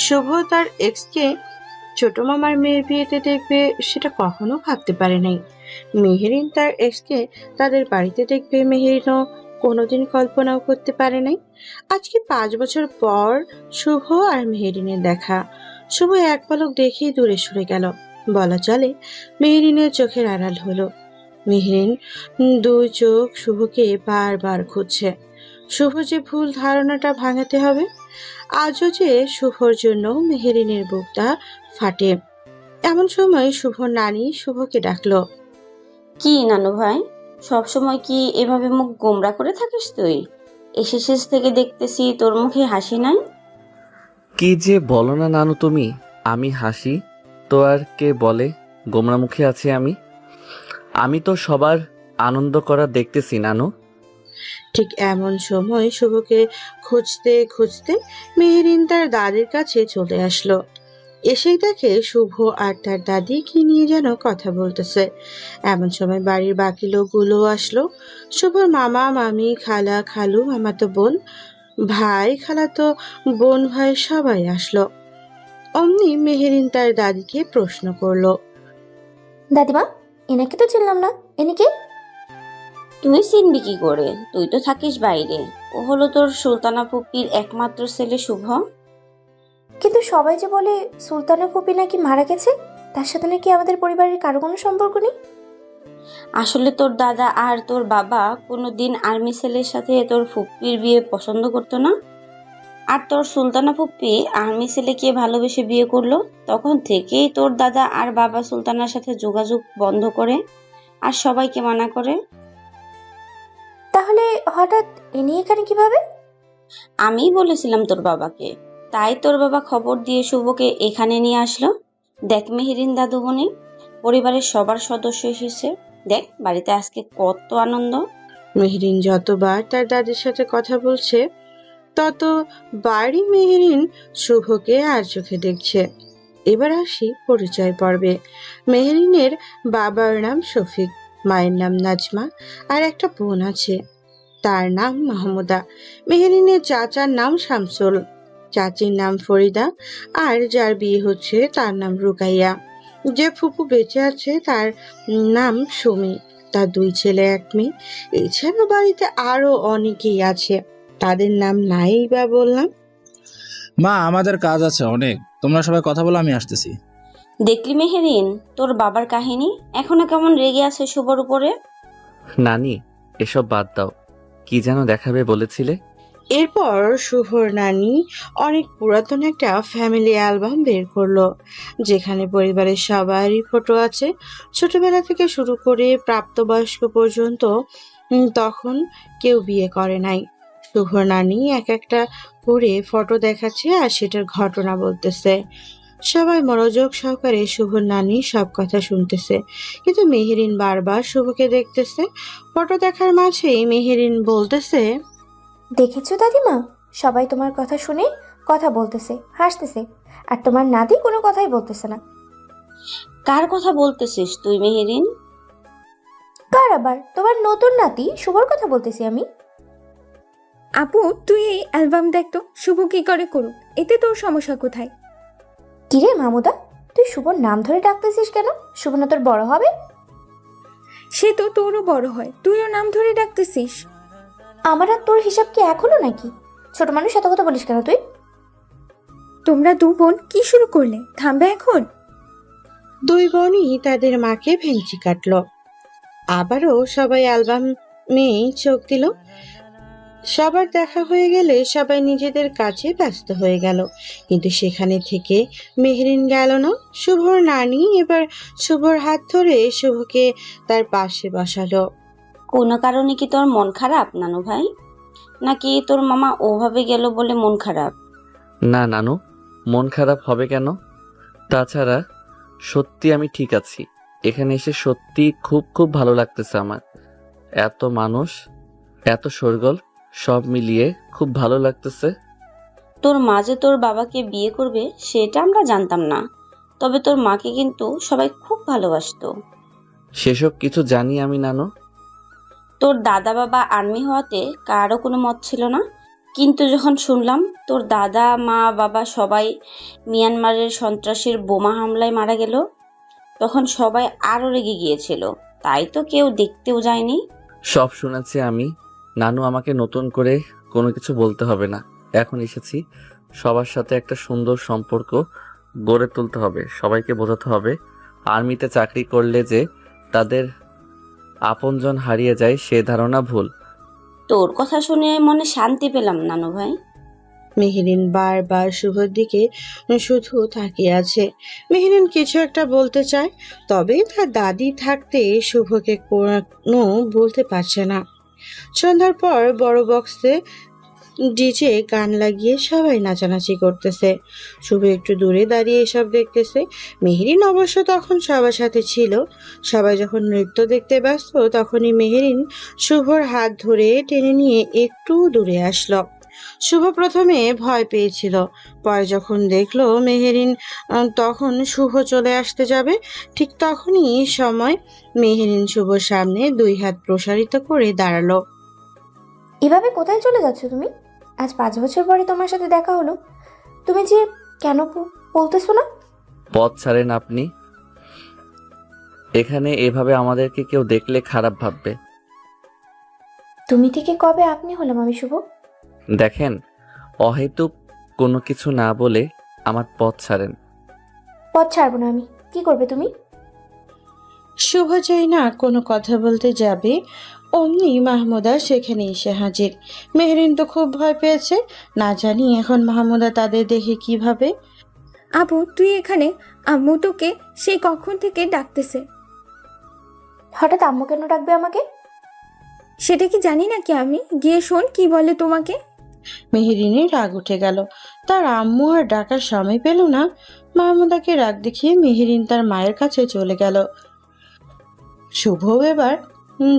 শুভ তার এক্সকে ছোট মামার মেয়ের বিয়েতে দেখবে, সেটা কখনো ভাবতে পারে নাই। মেহেরিন তার এক্সকে তাদের বাড়িতে দেখবে, মেহেরিনও কোনোদিন কল্পনাও করতে পারে নাই। আজকে 5 বছর পর শুভ আর মেহেরিনের দেখা। শুভ এক পলক দেখেই দূরে সরে গেল, বলা চলে মেহেরিনের চোখের আড়াল হলো। মেহেরিন দুই চোখ শুভকে বারবার খুঁজছে। শুভ যে ভুল ধারণাটা ভাঙাতে হবে। আজও যে শুভর জন্য মেহেরিনের বুকটা ফাটে। এমন সময় শুভর নানি শুভকে ডাকলো। কি নানু ভাই, সব সময় কি এভাবে মুখ গোমড়া করে থাকিস তুই? এসেছিস থেকে দেখতেছি তোর মুখে হাসি নাই। কি যে বলো না নানু তুমি। আমি হাসি তো আর কে বলে গোমরামুখী আছি আমি? আমি তো সবার আনন্দ করা দেখতেছি নানু। ঠিক এমন সময় শুভকে খুঁজতে খুঁজতে মেহেরিন তার দাদির কাছে চলে আসলো। এসেই দেখে শুভ আর তার দাদি কি নিয়ে যেন কথা বলতেছে। এমন সময় বাড়ির বাকি লোকগুলো আসলো। শুভর মামা মামি খালা খালু মামাতো বোন ভাই খালাতো বোন ভাই সবাই আসলো। অমনি মেহেরিন তার দাদিকে প্রশ্ন করলো। দাদিমা, এনাকে তো চিনলাম না, এনি কে? তুই চিনবি কি করে? তুই তো থাকিস বাইরে। ও হলো তোর সুলতানা ফুপির একমাত্র ছেলে শুভ। কিন্তু সবাই যে বলে সুলতানা ফুপি নাকি মারা গেছে, তার সাথে নাকি আমাদের পরিবারের কারো কোনো সম্পর্ক নেই। আসলে তোর দাদা আর তোর বাবা কোনোদিন আর্মি ছেলের সাথে তোর ফুপির বিয়ে পছন্দ করতো না। আর তোর সুলতানা ফুপ্পি আর্মি ছেলেকে ভালোবেসে বিয়ে করলো। তখন থেকেই তোর দাদা আর বাবা সুলতানার সাথে যোগাযোগ বন্ধ করে আর সবাইকে মানা করে। তাহলে হঠাৎ এনি এখানে কিভাবে? আমিই বলেছিলাম তোর বাবাকে, তাই তোর বাবা খবর দিয়ে শুভকে এখানে নিয়ে আসলো। দেখ মেহেরিন দাদুমণি, পরিবারের সবার সদস্য এসেছে। দেখ বাড়িতে আজকে কত আনন্দ। মেহেরিন যতবার তার দাদির সাথে কথা বলছে, ততবারই মেহেরিন শুভকে আর চোখে দেখছে। এবার আসি পরিচয় পর্বে। মেহেরিনের বাবার নাম শফিক, মায়ের নাম নাজমা, আর একটা বোন আছে, তার নাম মাহমুদা। মেহেরিনের চাচার নাম শামসুল, চাচির নাম ফরিদা, আর যার বিয়ে হচ্ছে তার নাম রুকাইয়া। যে ফুপু বেঁচে আছে তার নাম সুমি। তার 2 ছেলে 1 মেয়ে। এছাড়া বাড়িতে আরো অনেকেই আছে, তাদের নাম নাই বা বললাম। মা, আমাদের কাজ আছে অনেক, তোমরা সবাই কথা বলো, আমি আসতেছি। দেখলি মেহেরিন, তোর বাবার কাহিনী এখনো কেমন রেগে আছে শুভর উপরে। নানি, এসব বাদ দাও। কি যেন দেখাবে বলেছিলে? এরপর শুভর নানি অনেক পুরাতন একটা ফ্যামিলি অ্যালবাম বের করলো, যেখানে পরিবারের সবারই ফটো আছে, ছোটবেলা থেকে শুরু করে প্রাপ্তবয়স্ক পর্যন্ত। তখন কেউ বিয়ে করে নাই। শুভর নানি এক একটা করে ফটো দেখাচ্ছে আর সেটার ঘটনা বলতেছে। সবাই মনোযোগ সহকারে শুভর নানি সব কথা শুনতেছে, কিন্তু মেহেরিন বারবার শুভকে দেখতেছে। ফটো দেখার মাঝেই মেহেরিন বলতেছে। দেখেছো দাদিমা, সবাই তোমার কথা শুনে কথা বলতেছে, হাসতেছে, আর তোমার নাতি কোনো কথাই বলতেছে না। কার কথা বলতেছিস তুই মেহেরিন? কার আবার? তোমার নতুন নাতি শুভর কথা বলতেছি আমি। আপু, তুই এই অ্যালবাম দেখ তো, শুভ কি করে করুক, এতে তোর সমস্যা কোথায়? কিরে মামুদা, তুই শুভর নাম ধরে ডাকতেছিস কেন? শুভ না তোর বড় হবে? সে তো তোরও বড় হয়, তুইও নাম ধরে ডাকতেছিস। আমার আর তোর হিসাব কি এখনো নাকি? ছোট মানুষ এত কথা বলিস কেন তুই? তোমরা দু বোন কি শুরু করলে? থামবে এখন? 2 বোনই তাদের মাকে ভেঙচি কাটলো। আবারও সবাই অ্যালবামে চোখ দিল। সবার দেখা হয়ে গেলে সবাই নিজেদের কাজে ব্যস্ত হয়ে গেল, কিন্তু সেখানে থেকে মেহেরিন গেল না। শুভর নানি এবার শুভর হাত ধরে শুভকে তার পাশে বসালো। কোনো কারণে কি তোর মন খারাপ নানু ভাই? নাকি তোর মামা ওভাবে গেল বলে মন খারাপ? না নানু, মন খারাপ হবে কেন? তাছাড়া সত্যি আমি ঠিক আছি। এখানে এসে সত্যি খুব খুব ভালো লাগতেছে আমার। এত মানুষ, এত শোরগোল, সব মিলিয়ে খুব ভালো লাগতেছে। তোর মা যে তোর বাবাকে বিয়ে করবে সেটা আমরা জানতাম না, তবে তোর মাকে কিন্তু সবাই খুব ভালোবাসতো। সেসব কিছু জানি আমি নানু। তোর দাদা বাবা আর্মি হওয়াতে কারো কোনো মত ছিল না, কিন্তু যখন শুনলাম তোর দাদা মা বাবা সবাই মিয়ানমারের সন্ত্রাসীর বোমা হামলায় মারা গেল, তখন সবাই আরো রেগে গিয়েছিল। তাই তো কেউ দেখতেও যায়নি। সব শুনেছি আমি। নানু, আমাকে নতুন করে কোনো কিছু বলতে হবে না। এখন এসেছি, সবার সাথে একটা সুন্দর সম্পর্ক গড়ে তুলতে হবে। সবাইকে বোঝাতে হবে আর্মিতে চাকরি করলে যে তাদের আপনজন হারিয়ে যায় সে ধারণা ভুল। তোর কথা শুনে মনে শান্তি পেলাম নানু ভাই। মেহেরিন বারবার শুভর দিকে শুধু তাকিয়ে আছে। মেহেরিন কিছু একটা বলতে চায়, তবে তার দাদি থাকতে শুভকে কোনো বলতে পারছে না। সন্ধ্যার পর বড় বক্সে ডিজে গান লাগিয়ে সবাই নাচানাচি করতেছে। শুভ একটু দূরে দাঁড়িয়ে এসব দেখতেছে। মেহেরিন অবশ্য তখন সবার সাথে ছিল। সবাই যখন নৃত্য দেখতে ব্যস্ত তখনই মেহেরিন শুভর হাত ধরে টেনে নিয়ে একটু দূরে আসলো। শুভ প্রথমে ভয় পেয়েছিল, পরে যখন দেখলো মেহেরিন তখন শুভ চলে আসতে যাবে, ঠিক তখনই সময় মেহেরিন শুভর সামনে 2 হাত প্রসারিত করে দাঁড়ালো। এভাবে কোথায় চলে যাচ্ছ তুমি? আজ 5 বছর পরে তোমার সাথে দেখা হলো, তুমি যে কেন বলতেছো না? পথ ছাড়েন আপনি। এখানে এভাবে আমাদেরকে কেউ দেখলে খারাপ ভাববে। তুমি থেকে কবে আপনি হলাম আমি শুভ? দেখেন, অহেতুক কোনো কিছু না বলে আমার পথ ছাড়েন। পথ ছাড়বো না আমি। কি করবে তুমি? শুভ চাই না কোনো কথা বলতে যাবে, অমনি মাহমুদা সেখানে এসে হাজির। মেহরিন তো খুব ভয় পেয়েছে, না জানি এখন মাহমুদা তাদের দেখে কিভাবে। আপু তুই এখানে? আম্মু তোকে সেই কখন থেকে ডাকতেছে। হঠাৎ আম্মু কেন ডাকবে আমাকে? সেটা কি জানি নাকি আমি? গিয়ে শোন কি বলে তোমাকে। মেহরিনের রাগ উঠে গেল, তার আম্মু আর ডাকার সময় পেল না। মাহমুদাকে রাগ দেখিয়ে মেহরিন তার মায়ের কাছে চলে গেল। শুভ এবার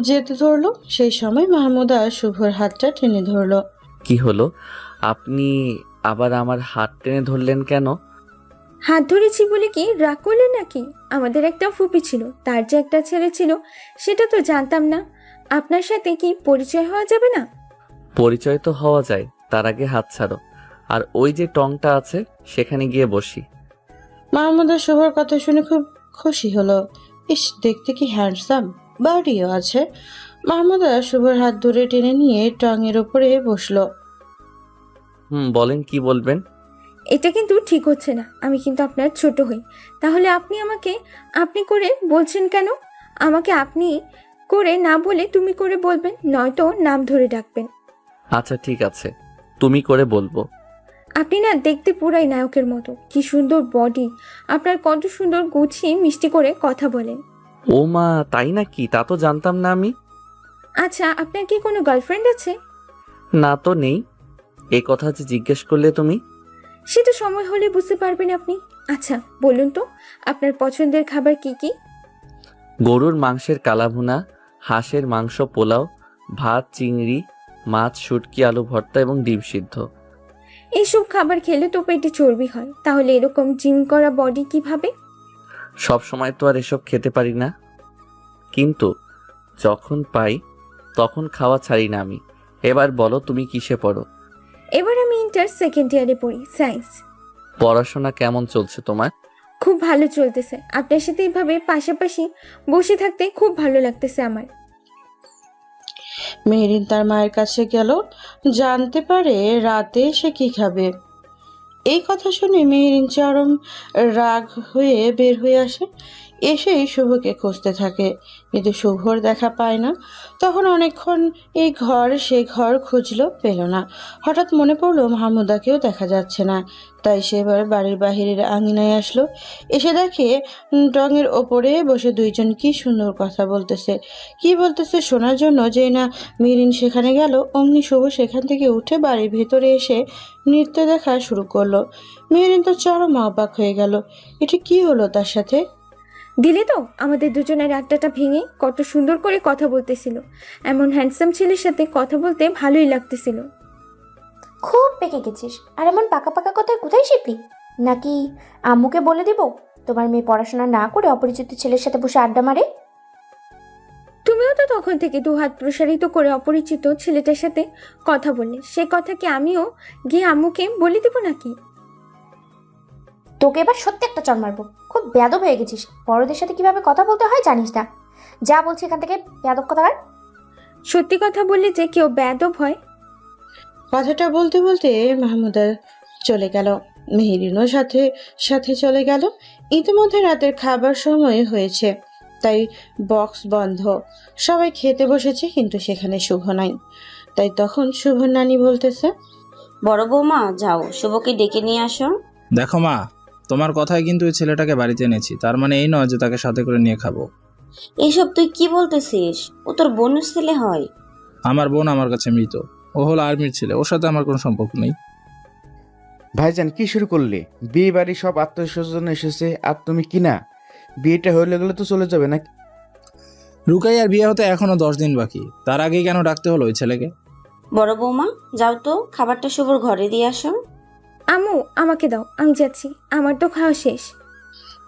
যেতে ধরলো, সেই সময় মাহমুদা শুভর হাতটা টেনে ধরলো। কি হলো? আপনি আবার আমার হাত টেনে ধরলেন কেন? হাত ধরেছি বলে কি রাগ করলে নাকি? আমাদের একটা ফুপি ছিল, তার যে একটা ছেলে ছিল সেটা তো জানতাম না। আপনার সাথে কি পরিচয় হওয়া যাবে না? পরিচয় তো হওয়া যায়, তার আগে হাত ছাড়ো। আর ওই যে টংটা আছে সেখানে গিয়ে বসি। মাহমুদা শুভর কথা শুনে খুব খুশি হলো। ইস, দেখতে কি হ্যান্ডসাম, বডিও আছে। মাহমুদা শুভর হাত ধরে টেনে নিয়ে টঙের ওপরে বসলো। বলেন, কি বলবেন? এটা কিন্তু ঠিক হচ্ছে না। আমি কিন্তু আপনার ছোট হই, তাহলে আপনি আমাকে আপনি করে বলছেন কেন? আমাকে আপনি করে না বলে তুমি করে বলবেন, নয়তো নাম ধরে ডাকবেন। আচ্ছা ঠিক আছে, তুমি করে বলবো। আপনি না দেখতে পুরাই নায়কের মতো। কি সুন্দর বডি আপনার, কত সুন্দর গুছিয়ে মিষ্টি করে কথা বলেন। ও মা, তাই নাকি? তা তো জানতাম না আমি। আচ্ছা, আপনার কি কোনো গার্লফ্রেন্ড আছে? না তো নেই। এই কথা যে জিজ্ঞেস করলে তুমি। সেটা সময় হলে বুঝতে পারবেন আপনি। আচ্ছা বলুন তো, আপনার পছন্দের খাবার কি কি? গরুর মাংসের কালাভুনা, হাঁসের মাংস পোলাও, ভাত, চিংড়ি মাছ, শুটকি, আলু ভর্তা এবং ডিম সিদ্ধ। এইসব খাবার খেলে তো পেটে চর্বি হয়, তাহলে এরকম জিম করা বডি কিভাবে? সব সময় তো আর এসব খেতে পারি না, কিন্তু যখন পাই তখন খাওয়া ছাড়ি না আমি। এবার বলো, তুমি কিসে পড়ো? এবার আমি ইন্টার সেকেন্ড ইয়ারে পড়ি, সায়েন্স। পড়াশোনা কেমন চলছে তোমার? খুব ভালো চলতেছে। আপনার সাথে এইভাবে পাশাপাশি বসে থাকতে খুব ভালো লাগতেছে আমার। মেহরিন তার মায়ের কাছে গেল, জানতে পারে রাতে সে কি খাবে। এই কথা শুনে মেহরিন চরম রাগ হয়ে বের হয়ে আসে। এসেই শুভকে খুঁজতে থাকে, কিন্তু শুভর দেখা পায় না। তখন অনেকক্ষণ এই ঘর সে ঘর খুঁজলো, পেল না। হঠাৎ মনে পড়লো মাহমুদাকেও দেখা যাচ্ছে না, তাই সে এবার বাড়ির বাহিরের আঙিনায় আসলো। এসে দেখে টঙের ওপরে বসে দুইজন কি সুন্দর কথা বলতেছে। কি বলতেছে শোনার জন্য যেই না মেহরিন সেখানে গেল, অমনি শুভ সেখান থেকে উঠে বাড়ির ভেতরে এসে নৃত্য দেখা শুরু করলো। মেহরিন তো চরম অবাক হয়ে গেল, এটা কি হলো তার সাথে। দিলে তো আমাদের দুজনের আড্ডাটা ভেঙে। কত সুন্দর করে কথা বলতেছিল, এমন হ্যান্ডসাম ছেলের সাথে কথা বলতে ভালোই লাগতেছিল। খুব পেকে গেছিস। আর এমন পাকা পাকা কথায় কোথায় শিখলি? নাকি আম্মুকে বলে দিব তোমার মেয়ে পড়াশোনা না করে অপরিচিত ছেলের সাথে বসে আড্ডা মারে? তুমি তুমিও তো তখন থেকে দুহাত প্রসারিত করে অপরিচিত ছেলেটার সাথে কথা বললে, সে কথা কি আমিও গিয়ে আম্মুকে বলে দিব নাকি? তোকে এবার সত্যি একটা চড় মারবো। খুব বেয়াদব হয়ে গেছিস, বড়দের সাথে কিভাবে কথা বলতে হয় জানিস না। যা বলছি এখান থেকে, বেয়াদব কথাকার। সত্যি কথা বললে যে কেউ বেয়াদব হয়? কথাটা বলতে বলতে মাহমুদা চলে গেল। মেহেরিনও সাথে সাথে চলে গেল। ইতিমধ্যে রাতের খাবার সময় হয়েছে, তাই বক্স বন্ধ। সবাই খেতে বসেছে, কিন্তু সেখানে শুভ নাই। তাই তখন শুভর নানি বলতেছে, বড় বৌমা যাও, শুভকে ডেকে নিয়ে আসো। দেখো মা, তোমার কথায় কিন্তু ওই ছেলেটাকে বাড়িতে এনেছি, তার মানে এই নয় যে তাকে সাথে করে নিয়ে খাবো। এইসব তুই কি বলতেছিস? ও তোর বোনের ছেলে হয়। আমার বোন আমার কাছে মৃত, ও হলো আর্মির ছেলে, ওর সাথে আমার কোনো সম্পর্ক নেই। ভাইজান কি শুরু করলে? বিয়ে বাড়ি সব আত্মীয় স্বজন এসেছে আর তুমি কি না? বিয়েটা হয়ে গেলে তো চলে যাবে না? রুকাইয়ার বিয়ে হতে এখনো 10 দিন বাকি, তার আগেই কেন ডাকতে হলো ওই ছেলেকে? বড় বৌমা যাও তো, খাবারটা শুভর ঘরে দিয়ে আসো। আম্মু আমাকে দাও, আমি যাচ্ছি, আমার তো খাওয়া শেষ।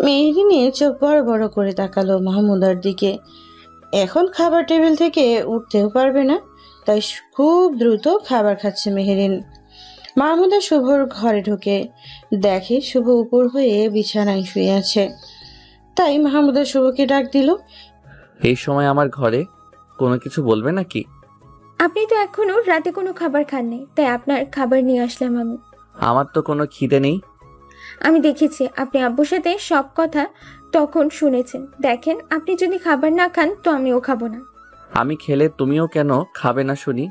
মেহেরিনে চোখ বড় বড় করে তাকালো মাহমুদার দিকে। এখন খাবার টেবিল থেকে উঠতেও পারবে না, তাই খুব দ্রুত খাবার খাচ্ছে মেহেরিন। মাহমুদা শুভর ঘরে ঢুকে দেখে শুভ উপর হয়ে বিছানায় শুয়ে আছে। তাই মাহমুদা শুভকে ডাক দিল। এই সময় আমার ঘরে কোনো কিছু বলবে নাকি? আপনি তো এখনো রাতে কোনো খাবার খাননি, তাই আপনার খাবার নিয়ে আসলাম আমি। আমার তো কোনো খিদে নেই। আমি দেখেছি আপনি আব্বুর সাথে সব কথা তখন শুনেছেন। দেখেন, আপনি যদি খাবার না খান তো আমিও খাবো না। আমি খেলে তুমিও কেন খাবে না শুনি?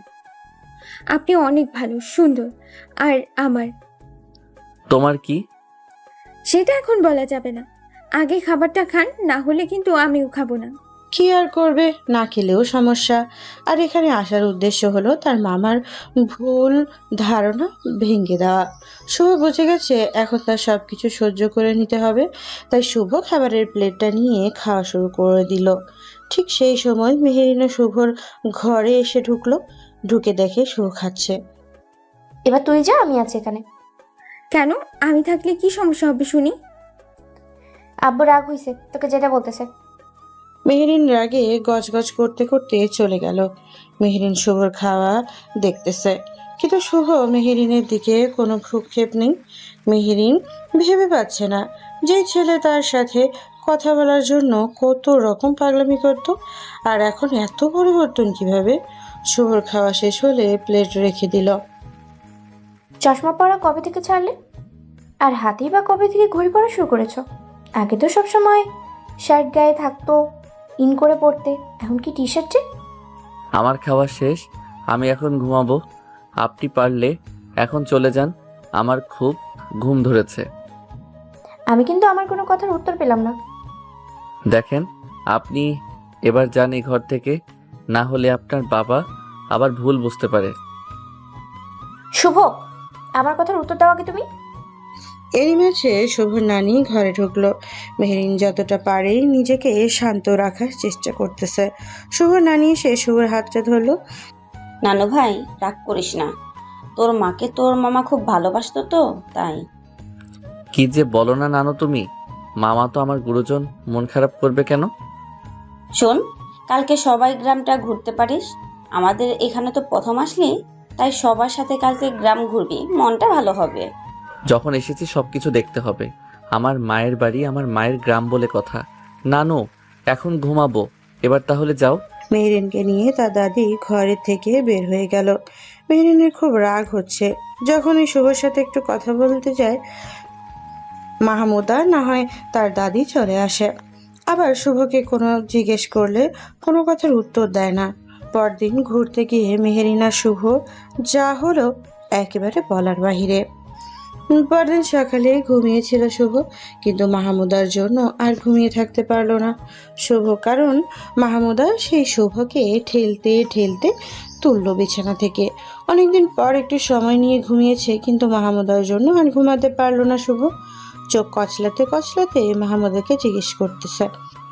আপনি অনেক ভালো, সুন্দর। আর আমার তোমার কি? সেটা এখন বলা যাবে না। আগে খাবারটা খান, না হলে কিন্তু আমিও খাবো না। কি আর করবে, না খেলেও সমস্যা। আর এখানে আসার উদ্দেশ্য হলো তার মামার ভুল ধারণা ভেঙে দেওয়া। শুভ বুঝে গেছে এখন তার সব কিছু সহ্য করে নিতে হবে, তাই শুভ খাবারের প্লেটটা নিয়ে খাওয়া শুরু করে দিল। ঠিক সেই সময় মেহেরিনা শুভর ঘরে এসে ঢুকলো। ঢুকে দেখে শুভ খাচ্ছে। এবার তুই যা, আমি আছি এখানে। কেন? আমি থাকলে কি সমস্যা হবে শুনি? আব্বু রাগ হইছে, তোকে যেটা বলতেছে। মেহেরিন রাগে গজগজ করতে করতে চলে গেল। মেহেরিন শুভর খাওয়া দেখতেছে, কিন্তু শুভ মেহেরিনের দিকে কোনো ভ্রুক্ষেপ নেই। মেহেরিন ভেবে পাচ্ছে না যে ছেলে তার সাথে কথা বলার জন্য কত রকম পাগলামি করত, আর এখন এত পরিবর্তন কিভাবে। শুভর খাওয়া শেষ হলে প্লেট রেখে দিল। চশমা পরা কবে থেকে ছাড়লে? আর হাতেই বা কবে থেকে ঘড়ি পরা শুরু করেছো? আগে তো সবসময় শার্ট গায়ে থাকতো, ইন করে পড়তে, এখন কি টি শার্ট যে? আমার খাওয়া শেষ, আমি এখন ঘুমাবো। আপনি পারলে এখন চলে যান, আমার খুব ঘুম ধরেছে। আমি কিন্তু আমার কোনো কথার উত্তর পেলাম না। দেখেন, আপনি এবার যান এই ঘর থেকে, না হলে আপনার বাবা আবার ভুল বুঝতে পারে। শুভ, আমার কথার উত্তর দাও আগে তুমি। এরই মাঝে শুভর নানি ঘরে ঢুকলো। মেহেরিন যতটা পারে নিজেকে শান্ত রাখার চেষ্টা করতেছে। শুভর নানি এসে শুভর হাতটা ধরলো। নানু ভাই রাগ করিস না, তোর মাকে তোর মামা খুব ভালোবাসতো তো তাই। কি যে বলো না নানু তুমি, মামা তো আমার গুরুজন, মন খারাপ করবে কেন? শোন, কালকে সবাই গ্রামটা ঘুরতে পারিস। আমাদের এখানে তো প্রথম আসলি, তাই সবার সাথে কালকে গ্রাম ঘুরবি, মনটা ভালো হবে। যখন এসেছি সবকিছু দেখতে হবে। আমার মায়ের বাড়ি, আমার মায়ের গ্রাম বলে কথা। নানু এখন ঘুমাবো, এবার তাহলে যাও। মেহেরিনকে নিয়ে তার দাদি ঘরের থেকে বের হয়ে গেল। মেহেরিনের খুব রাগ হচ্ছে। যখনই শুভর সাথে একটু কথা বলতে যায়, মাহমুদা না হয় তার দাদি চলে আসে। আবার শুভকে কোনো জিজ্ঞেস করলে কোনো কথার উত্তর দেয় না। পরদিন ঘুরতে গিয়ে মেহেরিনা শুভ যা হলো একেবারে বলার বাহিরে। পরদিন সকালে ঘুমিয়েছিল শুভ, কিন্তু মাহমুদার জন্য আর ঘুমিয়ে থাকতে পারলো না শুভ, কারণ মাহমুদা সেই শুভকে ঠেলতে ঠেলতে তুললো বিছানা থেকে। অনেকদিন পর একটু সময় নিয়ে ঘুমিয়েছে, কিন্তু মাহমুদার জন্য আর ঘুমাতে পারলো না শুভ। চোখ কচলাতে কচলাতে মাহমুদাকে জিজ্ঞেস করতেছে,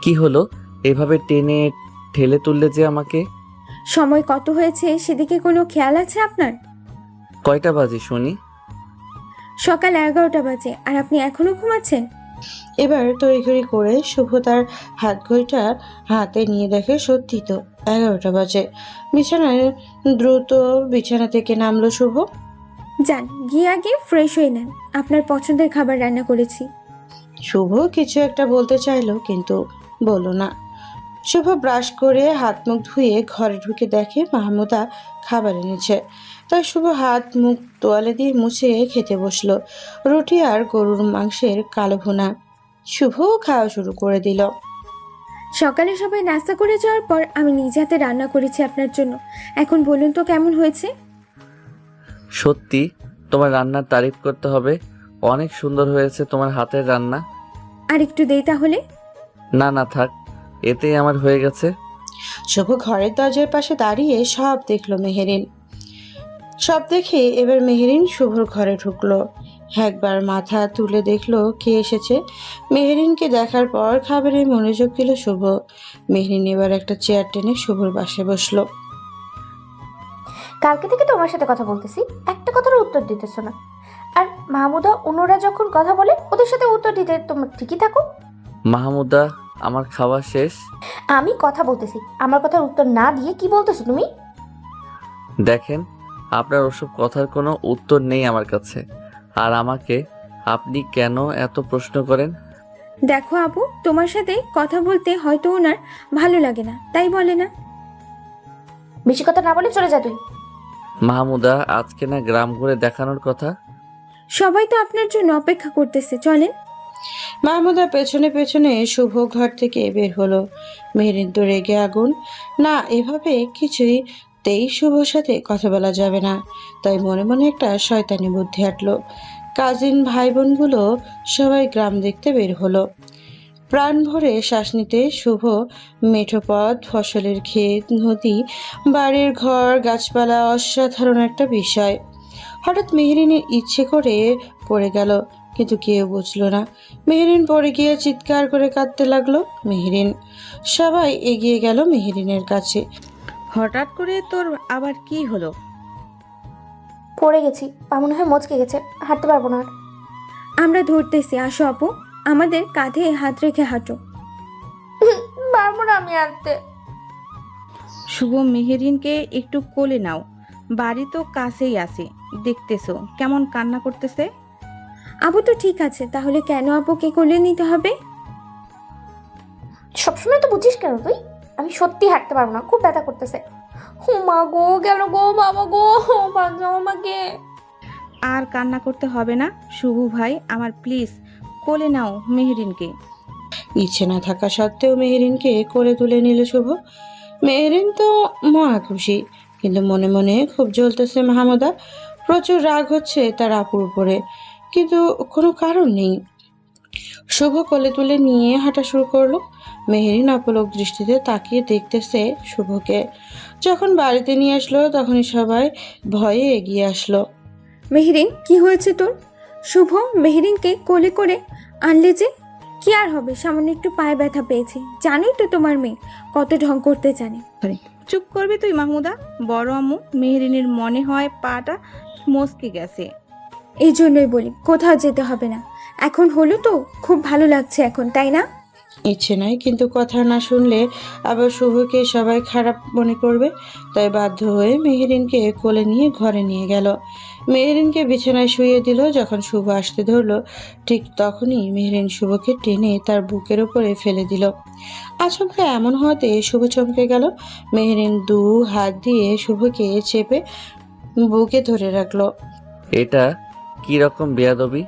কি হলো? এভাবে টেনে ঠেলে তুললে যে আমাকে। সময় কত হয়েছে সেদিকে কোনো খেয়াল আছে আপনার? কয়টা বাজে শুনি? সকাল 11টা বাজে, আর আপনি এখনো ঘুমাচ্ছেন? এবার তড়িঘড়ি করে শুভ তার হাত ঘড়িটা হাতে নিয়ে দেখে সত্যি তো 11টা বাজে। দ্রুত বিছানা থেকে নামলো শুভ। যান, গিয়ে আগে ফ্রেশ হয়ে নেন। আপনার পছন্দের খাবার রান্না করেছি। শুভ কিছু একটা বলতে চাইলো কিন্তু বলল না। শুভ ব্রাশ করে হাত মুখ ধুয়ে ঘরে ঢুকে দেখে মাহমুদা খাবার এনেছে। তাই শুভ হাত মুখ তোয়ালে দিয়ে মুছে খেতে বসলো। রুটি আর গরুর মাংসের কালো ভুনা। শুভ খাওয়া শুরু করে দিল। সকালে সবাই নাস্তা করে যাওয়ার পর আমি নিজ হাতে রান্না করেছি আপনার জন্য। এখন বলুন তো কেমন হয়েছে? সত্যি তোমার রান্নার তারিফ করতে হবে, অনেক সুন্দর হয়েছে তোমার হাতের রান্না। আর একটু দেই তাহলে। না না থাক, এতেই আমার হয়ে গেছে। শুভ ঘরের দরজার পাশে দাঁড়িয়ে সব দেখলো মেহেরিন। সব দেখে এবার মেহেরিন শুভর ঘরে ঢুকলো। একবার মাথা তুলে দেখলো কে এসেছে। মেহেরিনকে দেখার পর খাবারে মনোযোগ দিল শুভ। মেহেরিন এবার একটা চেয়ার টেনে শুভর পাশে বসলো। কালকে থেকে তোমার সাথে কথা বলতেছি, একটা কথার উত্তর দিতেছো না। আর মাহমুদা অন্যরা যখন কথা বলে ওদের সাথে উত্তর দিতে তোমরা ঠিকই থাকো। মাহমুদা, আমার খাওয়া শেষ। আমি কথা বলতেছি, আমার কথার উত্তর না দিয়ে কি বলতেছো তুমি? দেখেন, আপনার ওসব কথার কোনো উত্তর নেই আমার কাছে। আর আমাকে আপনি কেন এত প্রশ্ন করেন? দেখো আপু, তোমার সাথে কথা বলতে হয়তো ওনার ভালো লাগে না, তাই বলে না। বেশি কথা না বলে চলে যা তুই। মাহমুদা, আজকে না গ্রাম ঘুরে দেখানোর কথা? সবাই তো আপনার জন্য অপেক্ষা করতেছে, চলেন। মাহমুদা পেছনে পেছনে শুভ ঘর থেকে বের হলো। মেহেরিন তো রেগে আগুন। না, এভাবে কিছুতেই শুভর সাথে কথা বলা যাবে না। তাই মনে মনে একটা শয়তানি বুদ্ধি হাঁটলো। কাজিন ভাই বোনগুলো সবাই গ্রাম দেখতে বের হলো। প্রাণ ভরে শ্বাস নিতে শুভ। মেঠো পথ, ফসলের ক্ষেত, নদী, বাড়ির ঘর, গাছপালা, অসাধারণ একটা বিষয়। হঠাৎ মেহেরিনের ইচ্ছে করে পড়ে গেল, কিন্তু কেউ বুঝলো না। মেহেরিন পড়ে গিয়ে চিৎকার করে কাঁদতে লাগলো। মেহেরিন। সবাই এগিয়ে গেল মেহেরিনের কাছে। হঠাৎ করে তোর আবার কি হলো? পড়ে গেছি, পা মনে হয় মচকে গেছে, হাঁটতে পারবো না আর। আমরা ধরতেছি, আসো আপু, আমাদের কাঁধে হাত রেখে হাঁটো। পারবো না আমি হাঁটতে। শুভ, মেহেরিনকে একটু কোলে নাও, বাড়ি তো কাছেই আছে, দেখতেছো কেমন কান্না করতেছে। আপু তো ঠিক আছে, তাহলে কেন আপুকে কোলে নিতে হবে? সবসময় তো বুঝিস কেন তুই? আমি সত্যি হাঁটতে পারবো না, খুব ব্যথা করতেছে। ও মা গো, গেল গো, বাবা গো, বাঁচাও আমাকে। আর কান্না করতে হবে না শুভ ভাই আমার, প্লিজ কোলে নাও মেহেরিনকে। ইচ্ছে না থাকা সত্ত্বেও মেহেরিনকে কোলে তুলে নিল শুভ। মেহেরিন তো মহা খুশি, কিন্তু মনে মনে খুব জ্বলতেছে মাহমুদা। প্রচুর রাগ হচ্ছে তার আপুর উপরে, কিন্তু কোনো কারণ নেই। শুভ কোলে তুলে নিয়ে হাঁটা শুরু করলো। মেহেরিন অপলক দৃষ্টিতে তাকিয়ে দেখতেছে শুভকে। যখন বাড়িতে নিয়ে আসলো তখনই সবাই ভয়ে এগিয়ে আসলো। মেহেরিন, কি হয়েছে তোর? শুভ মেহেরিনকে কোলে করে আনলে যে? কি আর হবে, সামান্য একটু পায়ে ব্যথা পেয়েছে। জানোই তো তোমার মেয়ে কত ঢং করতে জানে। চুপ করবি তুই মাহমুদা। বড় আম্মু, মেহেরিনের মনে হয় পাটা মচকে গেছে। এই জন্যই বলি কোথাও যেতে হবে না। এখন হলো তো, খুব ভালো লাগছে এখন, তাই না? ইচ্ছে নাই, কিন্তু কথা না শুনলে আবার শুভকে সবাই খারাপ মনে করবে। তাই বাধ্য হয়ে মেহেরিনকে কোলে নিয়ে ঘরে নিয়ে গেল। মেহেরিনকে বিছানায় শুইয়ে দিল। যখন শুভ আসতে ধরলো ঠিক তখনই মেহেরিন শুভকে টেনে তার বুকের উপরে ফেলে দিল। আচমকা এমন হওয়াতে শুভ চমকে গেল। মেহেরিন দু হাত দিয়ে শুভকে চেপে বুকে ধরে রাখলো। এটা কি রকম বেয়াদবি?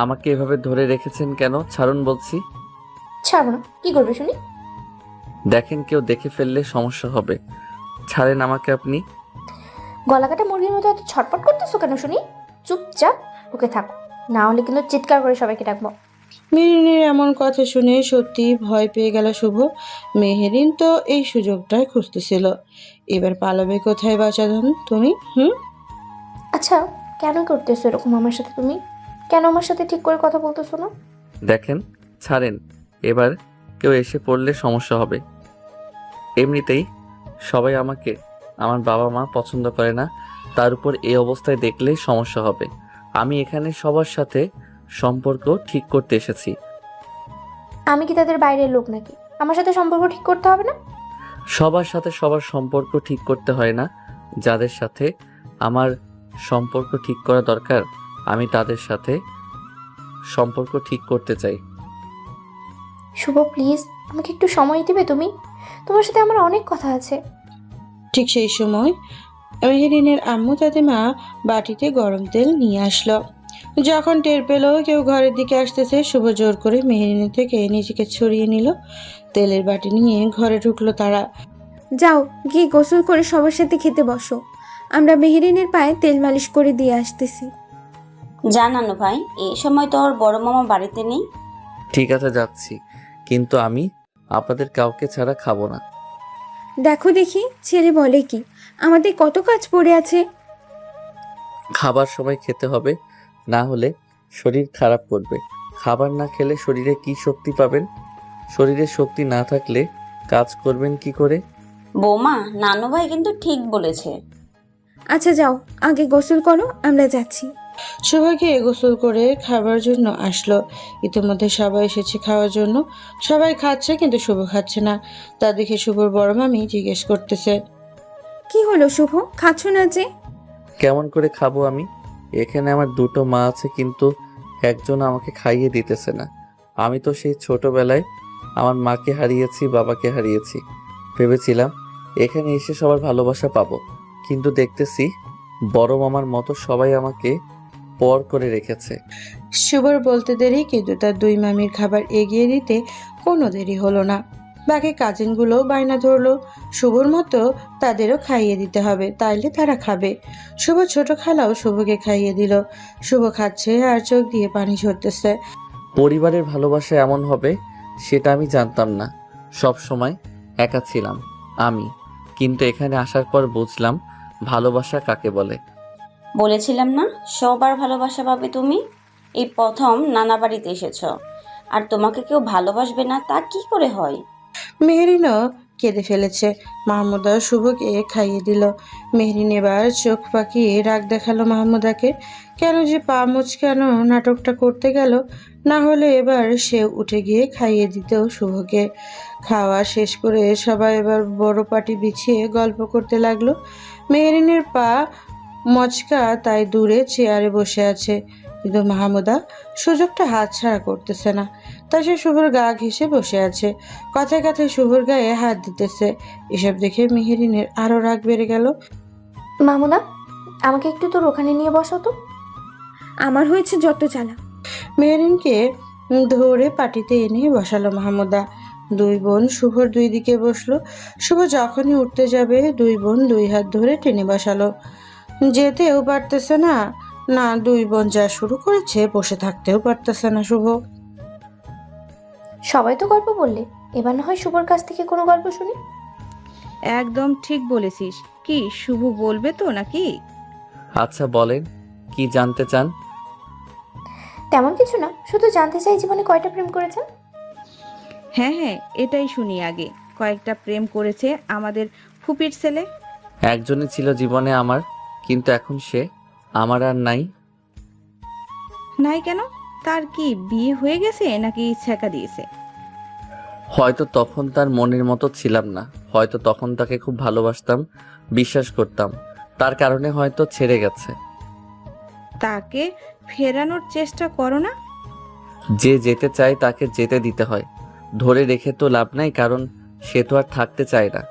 আমাকে এভাবে ধরে রেখেছেন কেন? ছাড়ুন বলছি। ছাড়বো না, কি করবে শুনি? দেখেন, কেউ দেখে ফেললে সমস্যা হবে। ছাড়েন আমাকে আপনি। গলা কাটা মুরগির মতো এত ছটপট করতেছো কেন শুনি? চুপচাপ ওকে থাকো, না হলে কিন্তু চিৎকার করে সবাইকে ডাকবো। মেহেরিনের এমন কথা শুনে সত্যি ভয় পেয়ে গেল শুভ। মেহেরিন তো এই সুযোগটাই খুঁজতেছিল। এবার পালাবে কোথায় বাচাধন তুমি? আচ্ছা, কেন করতেছো এরকম আমার সাথে তুমি? কেন আমার সাথে ঠিক করে কথা বলতেছো না? দেখেন, ছাড়েন। এবার কেউ এসে পড়লে সমস্যা হবে। এমনিতেই সবাই আমাকে, আমার বাবা মা পছন্দ করে না, তার উপর এই অবস্থায় দেখলে সমস্যা হবে। আমি এখানে সবার সাথে সম্পর্ক ঠিক করতে এসেছি। আমি কি তাদের বাইরের লোক নাকি? আমার সাথে সম্পর্ক ঠিক করতে হবে না? সবার সাথে সবার সম্পর্ক ঠিক করতে হয় না। যাদের সাথে আমার সম্পর্ক ঠিক করা দরকার, আমি তাদের সাথে সম্পর্ক ঠিক করতে চাই। শুভ প্লিজ আমাকে একটু সময় দিবে তুমি? তোমার সাথে আমার অনেক কথা আছে। ঠিক সেই সময় মেহেরিনের আম্মু দাদিমা বাটিতে গরম তেল নিয়ে আসলো। যখন টের পেল কেউ ঘরের দিকে আসতেছে, শুভ জোর করে মেহেরিনের থেকে নিজেকে ছড়িয়ে নিল। তেলের বাটি নিয়ে ঘরে ঢুকলো তারা। যাও গিয়ে গোসল করে সবার সাথে খেতে বসো, আমরা মেহেরিনের পায়ে তেল মালিশ করে দিয়ে আসতেছি। জানানো ভাই, এই সময় তো ওর বড় মামা বাড়িতে নেই। ঠিক আছে, যাচ্ছি, কিন্তু আমি আপনাদের কাউকে ছাড়া খাবো না। দেখো দেখি ছেলে বলে কি, আমাদের কত কাজ পড়ে আছে। খাবার সময় খেতে হবে, না হলে শরীর খারাপ করবে। খাবার না খেলে শরীরে কি শক্তি পাবেন? শরীরে শক্তি না থাকলে কাজ করবেন কি করে? বৌমা, নানু ভাই কিন্তু ঠিক বলেছে। আচ্ছা যাও আগে গোসল করো, আমরা যাচ্ছি। শুভকে গোসল করে খাবার জন্য আসলো। ইতিমধ্যে সবাই এসেছে খাওয়ার জন্য। সবাই খাচ্ছে কিন্তু শুভ খাচ্ছে না। তা দেখে শুভর বড় মামি জিজ্ঞেস করতেছে, কি হলো শুভ, খাচ্ছ না যে? কেমন করে খাবো আমি? এখানে আমার দুটো মা আছে, কিন্তু একজন আমাকে খাইয়ে দিতেছে না। আমি তো সেই ছোটবেলায় আমার মাকে হারিয়েছি, বাবাকে হারিয়েছি। ভেবেছিলাম এখানে এসে সবার ভালোবাসা পাবো, কিন্তু দেখতেছি বড় মামার মতো সবাই আমাকে পর করে রেখেছে। শুভর বলতে দেরি, কিন্তু তার দুই মামির খাবার এগিয়ে দিতে কোনো দেরি হলো না। বাকি কাজিনগুলো বায়না ধরলো শুভর মতো তাদেরও খাইয়ে দিতে হবে, তাইলে তারা খাবে। শুভ ছোট খালাও শুভকে খাইয়ে দিল। শুভ খাচ্ছে আর চোখ দিয়ে পানি ঝরতেছে। পরিবারের ভালোবাসা এমন হবে সেটা আমি জানতাম না। সব সময় একা ছিলাম আমি, কিন্তু এখানে আসার পর বুঝলাম ভালোবাসা কাকে বলে। বলেছিলাম না সবার ভালোবাসা পাবে তুমি। এই প্রথম নানা বাড়িতে এসেছো, আর তোমাকে কেউ ভালোবাসবে না তা কি করে হয়? মেহরিনও কেঁদে ফেলেছে। মাহমুদা শুভকে খাইয়ে দিল। মেহরিন এবার চোখ পাকিয়ে রাগ দেখালো মাহমুদাকে। কেন যে পা মুচকানো নাটকটা করতে গেল, না হলে এবার সে উঠে গিয়ে খাইয়ে দিত শুভকে। খাওয়া শেষ করে সবাই এবার বড় পাটি বিছিয়ে গল্প করতে লাগলো। মেহরিনের পা মচকা, তাই দূরে চেয়ারে বসে আছে, কিন্তু মাহমুদা সুযোগটা হাতছাড়া করতেছে না। তাই সে শুভর গা ঘেঁষে বসে আছে, কথায় কথায় শুভর গায়ে হাত দিতেছে। এসব দেখে মেহেরিনের আরো রাগ বেড়ে গেল। মামুনা আমাকে একটু তোর ওখানে নিয়ে বসো তো। আমার হয়েছে যত জ্বালা। মেহেরিনকে ধরে পাটিতে এনে বসালো মাহমুদা। দুই বোন শুভর দুই দিকে বসলো। শুভ যখনই উঠতে যাবে দুই বোন দুই হাত ধরে টেনে বসালো। যেতেও পারতেছে না, না দুই বোন যা শুরু করেছে বসে থাকতেও পারতেছে না শুভ। সবাই তো গল্প বললে, এবার না হয় শুভর কাছ থেকে কোনো গল্প শুনি। একদম ঠিক বলেছিস। কি শুভ বলবে তো নাকি? আচ্ছা বলেন, কি জানতে চান? তেমন কিছু না, শুধু জানতে চাই জীবনে কয়টা প্রেম করেছেন। হ্যাঁ হ্যাঁ, এটাই শুনি আগে। কয়েকটা প্রেম করেছে আমাদের ফুপির ছেলে। একজনই ছিল জীবনে আমার, কিন্তু এখন সে আমার আর নাই। নাই কেন? তার কি বিয়ে হয়ে গেছে নাকি ছেঁকা দিয়েছে? হয়তো তখন তার মনের মতো ছিলাম না, হয়তো তখন তাকে খুব ভালোবাসতাম, বিশ্বাস করতাম, তার কারণে হয়তো ছেড়ে গেছে। তাকে ফেরানোর চেষ্টা করো না। যে যেতে চায় তাকে যেতে দিতে হয়, ধরে রেখে তো লাভ নাই, কারণ সে তো আর থাকতে চায় না।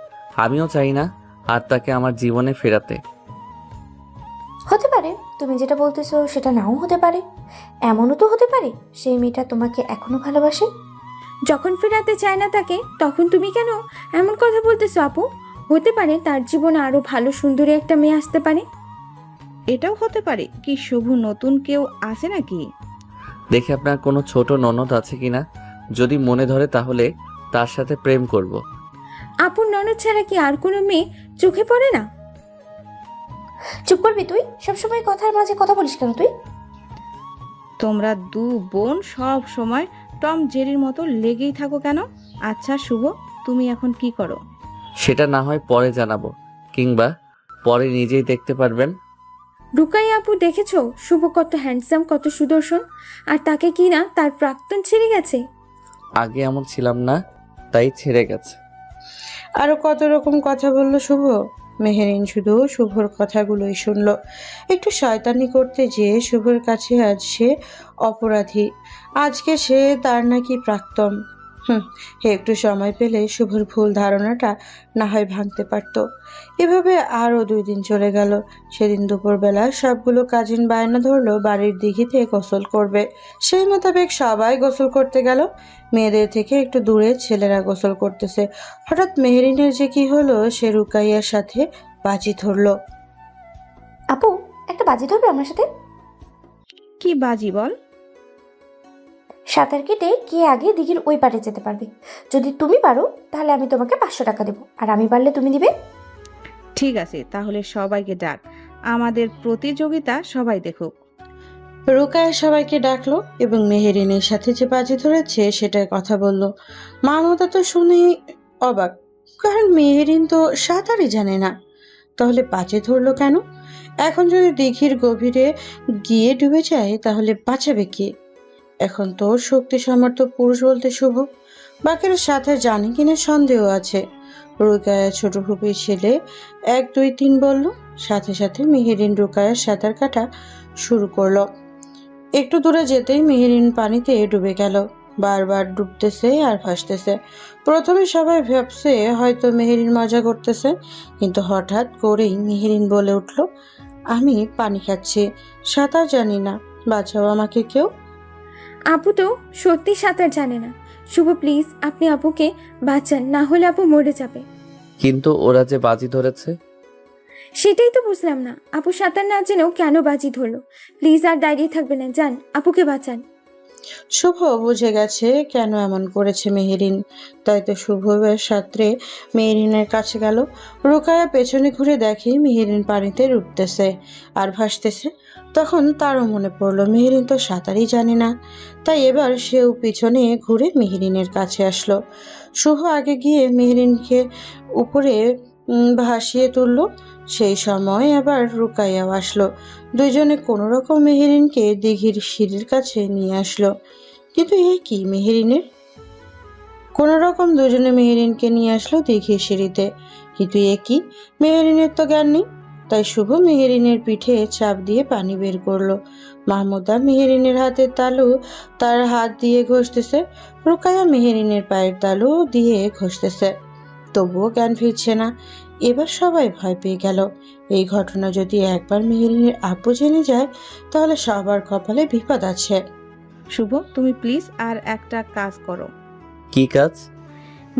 আমিও চাই না আর তাকে আমার জীবনে ফেরাতে। হতে পারে তুমি যেটা বলতেছো সেটা নাও হতে পারে। এমনও তো হতে পারে সেই মেয়েটা তোমাকে এখনো ভালোবাসে। যখন ফেরাতে চায় না তাকে, তখন তুমি কেন এমন কথা বলতেছো আপু? হতে পারে তার জীবনে আরো ভালো সুন্দরী একটা মেয়ে আসতে পারে। এটাও হতে পারে। কি শুভ নতুন কেউ আছে নাকি? দেখে আপনার কোনো ছোট ননদ আছে কিনা, যদি মনে ধরে তাহলে তার সাথে প্রেম করব। আপুর ননদ ছাড়া কি আর কোনো মেয়ে চোখে পড়ে না? চুপ করবি তুই? সবসময় কথার মাঝে কথা বলিস কেন তুই? তোমরা দু বোন সব সময় টম জেরির মতো লেগেই থাকো কেন? আচ্ছা শুভ, তুমি এখন কি করো? সেটা না হয় পরে জানাবো, কিংবা পরে নিজেই দেখতে পারবেন। রুকাই আপু দেখেছো শুভ কত হ্যান্ডসাম, কত সুদর্শন, আর তাকে কি না তার প্রাক্তন ছেড়ে গেছে। আগে এমন ছিলাম না, তাই ছেড়ে গেছে। আরো কত রকম কথা বলল শুভ। মেহেরিন শুধু শুভর কথাগুলোই শুনল। একটু শয়তানি করতে যেয়ে শুভর কাছে আজ সে অপরাধী। আজকে সে তার নাকি প্রাক্তন। একটু সময় পেলে শুভর ভুল ধারণাটা না হয় ভাঙতে পারত। এভাবে আরও 2 দিন চলে গেল। সেদিন দুপুরবেলা সবগুলো কাজিন বায়না ধরলো বাড়ির দিঘিতে গোসল করবে। সেই মোতাবেক সবাই গোসল করতে গেল। মেয়েদের থেকে একটু দূরে ছেলেরা গোসল করতেছে। হঠাৎ মেহেরিনের যে কি হলো, সে রুকাইয়ার সাথে বাজি ধরলো। আপু, একটা বাজি ধরবে আমার সাথে? কি বাজি বল? সাঁতার কেটে কে আগে দিঘির ওই পারে যেতে পারবে। যদি তুমি পারো তাহলে আমি তোমাকে 500 টাকা দেবো, আর আমি পারলে তুমি দিবে। ঠিক আছে, তাহলে সবাইকে ডাক, আমাদের প্রতিযোগিতা সবাই দেখুক। রুকায়া সবাইকে ডাকলো এবং মেহেরিনের সাথে যে বাজি ধরেছে সেটার কথা বলল। মামতা তো শুনেই অবাক, কারণ মেহেরিন তো সাঁতারই জানে না। তাহলে বাজি ধরলো কেন? এখন যদি দিঘির গভীরে গিয়ে ডুবে যায় তাহলে বাঁচাবে কে? এখন তো শক্তি সামর্থ্য পুরুষ বলতে শুভ। বাকিরা সাঁতার জানে কিনা সন্দেহ আছে। রুকায়া ছোট ফুপির ছেলে 1 2 3 বলল। সাথে সাথে মেহেরিন রুকায়ার সাঁতার কাটা শুরু করলো। একটু দূরে যেতেই মেহেরিন পানিতে ডুবে গেল। বারবার ডুবতেছে আর ভাসতেছে। প্রথমে সবাই ভাবছে হয়তো মেহেরিন মজা করতেছে, কিন্তু হঠাৎ করেই মেহেরিন বলে উঠল, আমি পানি খাচ্ছি, সাঁতার জানি না, বাঁচাও আমাকে কেউ। আপু তো সত্যি সাঁতার জানে না। শুভ প্লিজ আপনি আপুকে বাঁচান, না হলে আপু মরে যাবে। কিন্তু ওরা যে বাজি ধরেছে। সেটাই তো বুঝলাম না, আপু সাঁতার না জেনেও কেন বাজি ধরলো। প্লিজ আর দাঁড়িয়ে থাকবে না, যান আপুকে বাঁচান। শুভ বুঝে গেছে কেন এমন করেছে মেহেরিন। তাই তো শুভের সাথে মেহেরিনের কাছে গেল। রুকায়া পেছনে ঘুরে দেখে মেহেরিন পানিতে উঠতেছে আর ভাসতেছে। তখন তারও মনে পড়লো মেহেরিন তো সাঁতারই জানে না। তাই এবার সেও পিছনে ঘুরে মেহেরিনের কাছে আসলো। শুভ আগে গিয়ে মেহেরিনকে উপরে ভাসিয়ে তুললো। সেই সময় আবার রুকাইয়াও আসলো। দুইজনে কোনো রকম মেহেরিনকে দিঘির সিঁড়ির কাছে নিয়ে আসলো। কিন্তু এ কি মেহেরিনের? কোনো রকম দুজনে মেহেরিনকে নিয়ে আসলো দিঘির সিঁড়িতে। কিন্তু এ কি, মেহেরিনের তো জ্ঞান নেই। তাই শুভ মেহেরিনের পিঠে চাপ দিয়ে পানি বের করলো। মাহমুদা মেহেরিনের হাতের তালু তার হাত দিয়ে ঘষতেছে। রুকায়া মেহেরিনের পায়ের তালু দিয়ে ঘষতেছে। তবুও জ্ঞান ফিরছে না। এবার সবাই ভয় পেয়ে গেল। এই ঘটনা যদি একবার মেহেরিনের আপু জেনে যায় তাহলে সবার কপালে বিপদ আছে। শুভ, তুমি প্লিজ আর একটা কাজ করো। কি কাজ?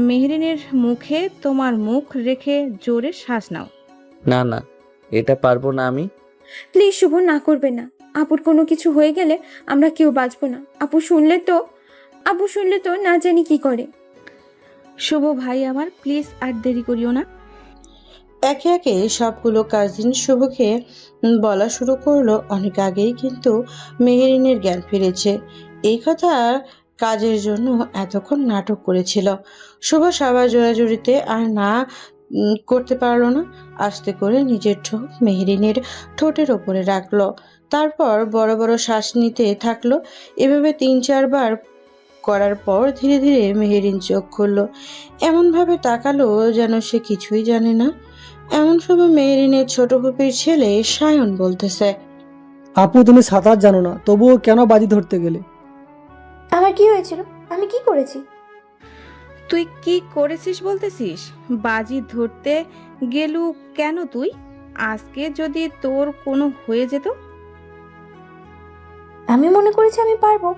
মেহরিনের মুখে তোমার মুখ রেখে জোরে শ্বাস নাও। না না, এটা পারবো না আমি। প্লিজ শুভ, না করবে না। আপুর কোনো কিছু হয়ে গেলে আমরা কেউ বাঁচবো না। আপু শুনলে তো না জানি কি করে। শুভ ভাই আমার, প্লিজ আর দেরি করিও না। একে একে সবগুলো কাজিন শুভকে বলা শুরু করলো অনেক আগেই, কিন্তু মেহেরিনের জ্ঞান ফিরেছে। এই কথা কাজের জন্য এতক্ষণ নাটক করেছিল। শুভ সবার জোরাজুরিতে আর না করতে পারলো না। আস্তে করে নিজের ঠোঁট মেহেরিনের ঠোঁটের ওপরে রাখলো। তারপর বড় বড় শ্বাস নিতে থাকলো। এভাবে 3-4 বার করার পর ধীরে ধীরে মেহেরিন চোখ খুললো। এমনভাবে তাকালো যেন সে কিছুই জানে না। এমন সময় মেহেরিনের ছোট ফুপির ছেলে সায়ন বলতেছে, আপু তুমি সাঁতার জানো না, তবুও কেন বাজি ধরতে গেলে? আমার কি হয়েছিল? আমি কি করেছি? তুই কি করেছিস বলতেছিস? বাজি ধরতে গেলু কেন তুই? আজকে যদি তোর কোনো হয়ে যেত? আমি মনে করেছি আমি পারবো।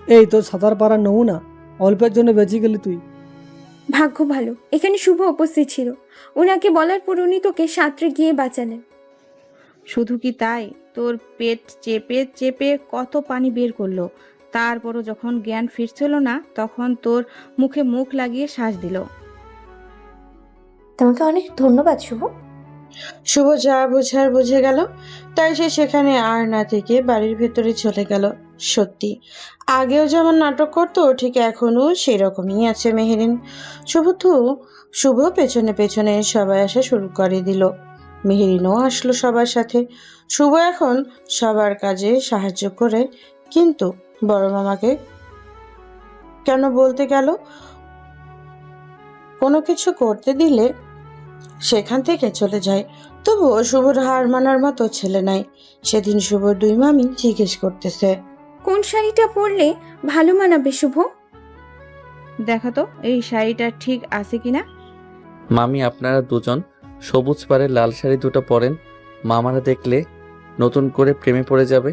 এই তোর সাঁতার পারার নমুনা, অল্পের জন্য বেঁচে গেলি তুই। ভাগ্য ভালো এখানে শুভ উপস্থিত ছিল। ওনাকে বলার পর উনি তোকে সাঁতরে গিয়ে বাঁচালেন। শুধু কি তাই, তোর পেট চেপে চেপে কত পানি বের করলো। তারপরও যখন জ্ঞান ফিরছিল না তখন তোর মুখে মুখ লাগিয়ে শ্বাস দিল। তোমাকে অনেক ধন্যবাদ শুভ। শুভ যা বোঝার বুঝে গেল। তাই সে সেখানে আর না থেকে বাড়ির ভেতরে চলে গেল। সত্যি আগেও যেমন নাটক করতো ঠিক এখনো সেরকমই আছে মেহেরিন। শুভ পেছনে পেছনে সবাই আসা শুরু করে দিল। মেহেরিনও আসলো সবার সাথে। শুভ এখন সবার কাজে সাহায্য করে। কিন্তু বড় মামাকে কেন বলতে গেল? কোনো কিছু করতে দিলে সেখান থেকে চলে যায়। তবুও শুভর হার মানার মতো ছেলে নাই। সেদিন শুভর দুই মামি জিজ্ঞেস করতেছে, কোন শাড়িটা পরলে ভালো মানাবে শুভ? দেখো তো এই শাড়িটা ঠিক আছে কিনা। মামি আপনারা দুজন সবুজ পাড়ের লাল শাড়ি দুটো পরেন। মামারা দেখলে নতুন করে প্রেমে পড়ে যাবে।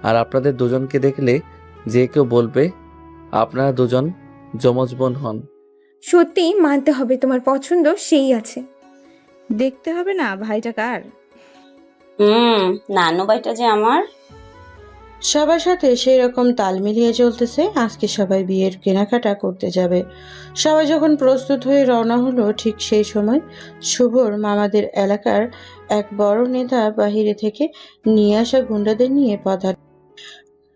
আর আপনাদের দুজনকে দেখলে যে কেউ বলবে আপনারা দুজন যমজ বোন হন। সত্যি মানতে হবে তোমার পছন্দ সেই আছে। দেখতে হবে না ভাইটা কার। নানু ভাইটা যে আমার। সবার সাথে সেই রকম তাল মিলিয়ে চলতেছে। আজকে সবাই বিয়ের কেনাকাটা করতে যাবে। সবাই যখন প্রস্তুত হয়ে রওনা হলো, ঠিক সেই সময় শুভর মামাদের এলাকার এক বড় নেতা বাহিরে থেকে নিয়ে আসা গুন্ডাদের নিয়ে পদার্থ।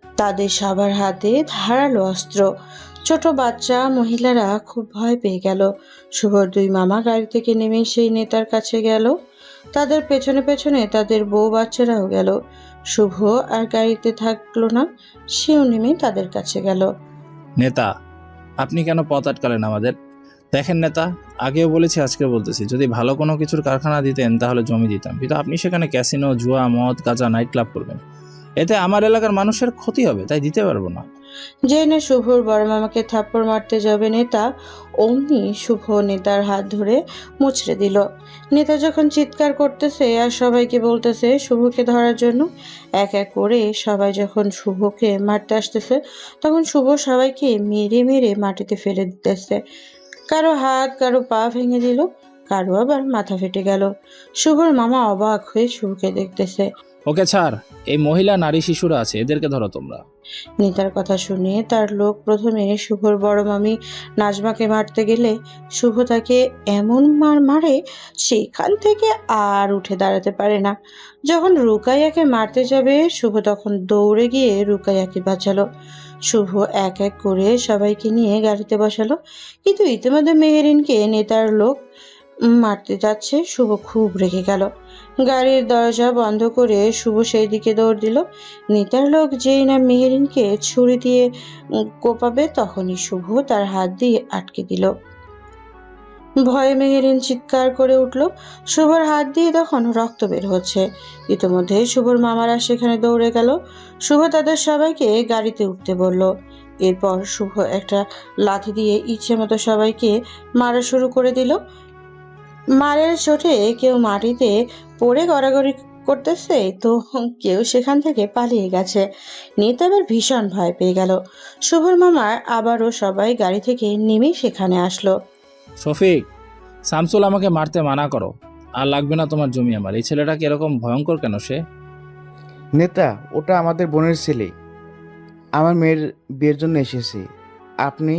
তাদের সবার হাতে ধারালো অস্ত্র। ছোট বাচ্চা মহিলারা খুব ভয় পেয়ে গেল। শুভর দুই মামা গাড়ি থেকে নেমে সেই নেতার কাছে গেল। তাদের পেছনে পেছনে তাদের বউ বাচ্চারাও গেল। শুভ আর গাড়িতে থাকলো না, সেও নেমে তাদের কাছে গেল। নেতা, আপনি কেন পথ আটকালেন আমাদের? দেখেন নেতা, আগেও বলেছি আজকে বলতেছি, যদি ভালো কোনো কিছুর কারখানা দিতেন তাহলে জমি দিতাম, কিন্তু আপনি সেখানে ক্যাসিনো, জুয়া, মদ, গাঁজা, নাইট ক্লাব করবেন। এতে আমার এলাকার মানুষের ক্ষতি হবে, তাই দিতে পারবো না। যে না শুভর বড় মামাকে থাপ্পড় মারতে যাবে নেতা, অমনি শুভ নেতার হাত ধরে মুচড়ে দিল। নেতা যখন চিৎকার করতেছে আর সবাইকে বলতেছে শুভকে ধরার জন্য, এক এক করে সবাই যখন শুভকে মারতে আসতেছে, তখন শুভ সবাইকে মেরে মেরে মাটিতে ফেলে দিতেছে। কারো হাত, কারো পা ভেঙে দিল, কারো আবার মাথা ফেটে গেল। শুভর মামা অবাক হয়ে শুভকে দেখতেছে। ওকে ছাড়, এই মহিলা, নারী, শিশুরা আছে, এদেরকে ধরো তোমরা। নেতার কথা শুনে তার লোক প্রথমে শুভর বড় মামি নাজমাকে মারতে গেলে শুভ তাকে এমন মার মারে সেখান থেকে আর উঠে দাঁড়াতে পারে না। যখন রুকাইয়াকে মারতে যাবে শুভ তখন দৌড়ে গিয়ে রুকাইয়াকে বাঁচালো। শুভ এক এক করে সবাইকে নিয়ে গাড়িতে বসালো, কিন্তু ইতিমধ্যে মেহেরিনকে নেতার লোক মারতে যাচ্ছে। শুভ খুব রেগে গেল। গাড়ির দরজা বন্ধ করে শুভ সেই দিকে দৌড় দিল। নেতার লোক যেই না মেহেরিনকে ছুরি দিয়ে কোপাবে, তখনই শুভ তার হাত দিয়ে আটকে দিল। ভয়ে মেহেরিন চিৎকার করে উঠল। শুভর হাত দিয়ে তখন রক্ত বের হচ্ছে। ইতিমধ্যে শুভর মামারা সেখানে দৌড়ে গেল। শুভ তাদের সবাইকে গাড়িতে উঠতে বলল। এরপর শুভ একটা লাথি দিয়ে ইচ্ছে মতো সবাইকে মারা শুরু করে দিল। মারের চোটে কেউ মাটিতে পড়ে গড়াগড়ি করতেছে, তো কেউ সেখান থেকে পালিয়ে গেছে। নেতা এবার ভীষণ ভয় পেয়ে গেল। শুভর মামার আবারও সবাই গাড়ি থেকে নেমে সেখানে আসলো। শফিক, শামসুল আমাকে মারতে মানা করো। আর লাগবে না তোমার জমি আমার। এই ছেলেটা কি এরকম ভয়ঙ্কর কেন সে? নেতা, ওটা আমাদের বোনের ছেলে, আমার মেয়ের বিয়ের জন্য এসেছে। আপনি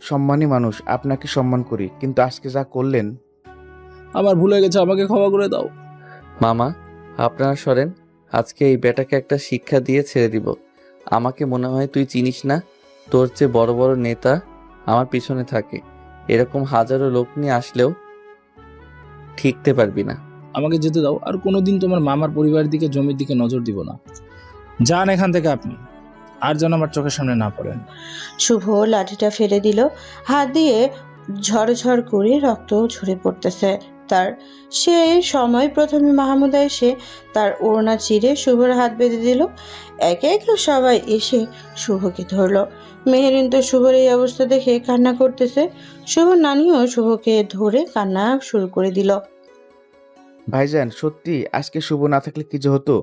সম্মানী মানুষ, আপনাকে সম্মান করি, কিন্তু আজকে যা করলেন। আমার ভুলে গেছে, আমাকে ক্ষমা করে দাও। মামা আপনারা সরেন, আজকে এই বেটাকে একটা শিক্ষা দিয়ে ছেড়ে দিব। আমাকে মনে হয় তুই চিনিস না, তোর চেয়ে বড় বড় নেতা আমার পিছনে থাকে। এরকম হাজারো লোক নিয়ে আসলেও ঠিকতে পারবি না। আমাকে যেতে দাও, আর কোনোদিন তোমার মামার পরিবারের দিকে, জমির দিকে নজর দিব না। যান এখান থেকে আপনি, আর যেন আমার চোখের সামনে না পড়েন। শুভ লাঠিটা ফেলে দিল। হাত দিয়ে ঝরঝর করে রক্ত ঝরে পড়তেছে তার। সেই সময় প্রথমে মাহমুদা এসে তার ওড়না চিরে শুভর হাত বেঁধে দিল। একে একে সবাই এসে শুভকে ধরলো। মেহেরিন তো শুভর এই অবস্থা দেখে কান্না করতেছে। শুভর নানিও শুভকে ধরে কান্না শুরু করে দিল। ভাইজান, সত্যি আজকে শুভ না থাকলে কি যে হতো।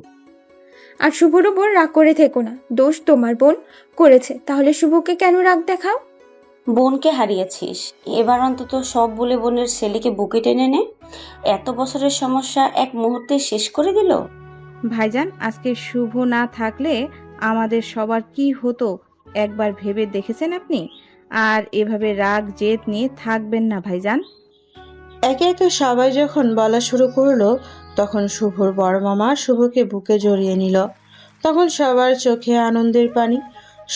আর শুভর ওপর রাগ করে থেকো না, দোষ তোমার বোন করেছে, তাহলে শুভকে কেন রাগ দেখাও? বোনকে হারিয়েছিস, এবার অন্তত সব বলে বোনের ছেলেকে বুকে টেনে নে। এত বছরের সমস্যা এক মুহূর্তে শেষ করে দিল। ভাইজান, আজকে শুভ না থাকলে আমাদের সবার কি হতো একবার ভেবে দেখেছেন আপনি? আর এভাবে রাগ জেদ নিয়ে থাকবেন না ভাইজান। একে একে সবাই যখন বলা শুরু করলো, তখন শুভর বড় মামা শুভকে বুকে জড়িয়ে নিল। তখন সবার চোখে আনন্দের পানি।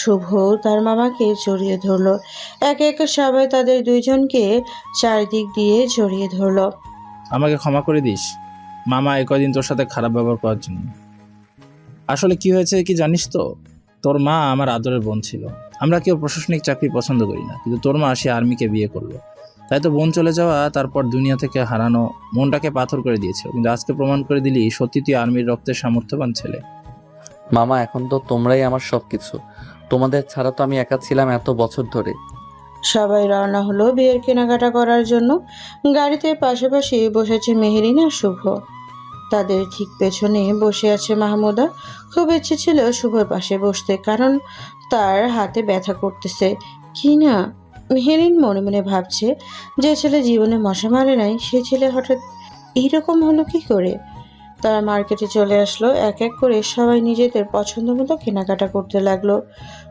শুভ তার মামাকে জড়িয়ে ধরলো। একে একে সবাই তাদের দুইজনকে চারিদিক দিয়ে জড়িয়ে ধরলো। আমাকে ক্ষমা করে দিস মামা, এই কয়দিন তোর সাথে খারাপ ব্যবহার করার জন্য। আসলে কি হয়েছে কি জানিস তো, তোর মা আমার আদরের বোন ছিল। আমরা কেউ প্রশাসনিক চাকরি পছন্দ করি না, কিন্তু তোর মা সে আর্মিকে বিয়ে করলো। তাই তো বোন চলে যাওয়া, তারপর দুনিয়া থেকে হারানো মনটাকে পাথর করে দিয়েছে, কিন্তু আজকে প্রমাণ করে দিলি সত্যি তুই আর্মির রক্তের সামর্থ্যবান ছেলে। মামা, এখন তো তোমরাই আমার সবকিছু। তোমাদের ছাড়া তো আমি একা ছিলাম এত বছর ধরে। সবাই রওনা হলো বিয়ের কেনাকাটা করার জন্য। গাড়িতে পাশাপাশি বসেছে মেহেরিন আর শুভ। তাদের ঠিক পেছনে বসে আছে মাহমুদা। খুব ইচ্ছে ছিল শুভর পাশে বসতে, কারণ তার হাতে ব্যথা করতেছে কি না। মেহেরিন মনে মনে ভাবছে, যে ছেলে জীবনে মশা মারে নাই সে ছেলে হঠাৎ এইরকম হলো কি করে। তারা মার্কেটে চলে আসলো। এক এক করে সবাই নিজেদের পছন্দ মতো কেনাকাটা করতে লাগলো।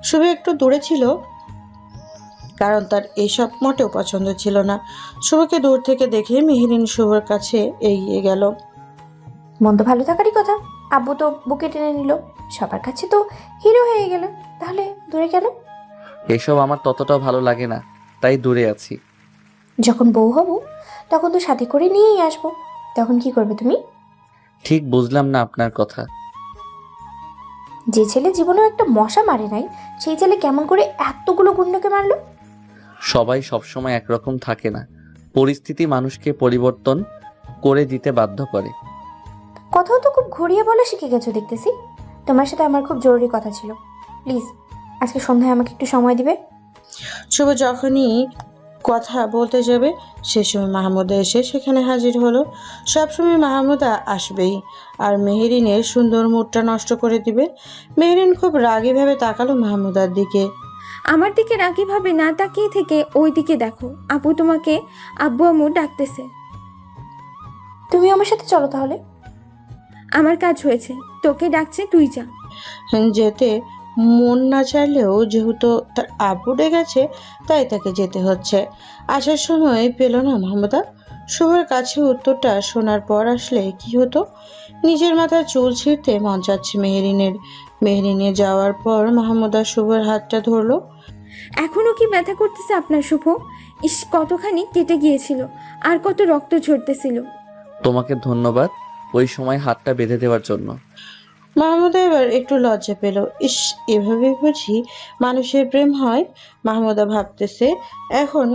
শুভ একটু দূরে ছিল, কারণ তার এইসব মোটেও পছন্দ ছিল না। শুভকে দূর থেকে দেখে মেহেরিন শুভর কাছে এগিয়ে গেল। মন তো ভালো থাকারই কথা। আব্বু তো বুকে টেনে নিল, সবার কাছে তো হিরো হয়ে গেল, তাহলে দূরে কেন? এসব আমার ততটাও ভালো লাগে না, তাই দূরে আছি। যখন বউ হব তখন তো সাথে করে নিয়েই আসবো, তখন কি করবে তুমি? ঠিক বুঝলাম না আপনার কথা। যে ছেলে জীবনেও একটা মশা মারে নাই, সেই ছেলে কেমন করে এতগুলো গুন্ডকে মারলো? সবাই সবসময় একরকম থাকে না, পরিস্থিতি মানুষকে পরিবর্তন করে দিতে বাধ্য করে। কথাও তো খুব ঘুরিয়ে বলা শিখে গেছো দেখতেছি। তোমার সাথে আমার খুব জরুরি কথা ছিল, প্লিজ আজকে সন্ধ্যায় আমাকে একটু সময় দিবে? শুভ যখনই কথা বলতে যাবে সে সময় মাহমুদা এসে সেখানে হাজির হলো। সবসময় মাহমুদা আসবেই আর মেহেরিনের সুন্দর মুডটা নষ্ট করে দিবে। মেহেরিন খুব রাগীভাবে তাকালো মাহমুদার দিকে। আমার দিকে রাগীভাবে না তাকিয়ে থেকে ওই দিকে দেখো, আপু তোমাকে আব্বু আম্মু ডাকতেছে। তুমি আমার সাথে চলো তাহলে। আমার কাজ হয়েছে, তোকে ডাকছে, তুই যা। যেতে মন না চাইলেও যেহেতু তার আব্বু ডেকেছে তাই তাকে যেতে হচ্ছে। আসার সময় পেল না মাহমুদা। শুভর কাছে উত্তরটা শোনার পর আসলে কি হতো। নিজের মাথায় চুল ছিঁড়তে মন চাচ্ছে মেহেরিনের। মেহেরিনে যাওয়ার পর মাহমুদা শুভর হাতটা ধরলো। এখনো কি ব্যথা করতেছে আপনার শুভ? ইস, কতখানি কেটে গিয়েছিল আর কত রক্ত ঝরতেছিল। তোমাকে ধন্যবাদ ওই সময় হাতটা বেঁধে দেওয়ার জন্য। মাহমুদা এবার একটু লজ্জা পেল। ইস, এভাবে বুঝি মানুষের প্রেম হয়। মাহমুদা ভাবতেছে এখন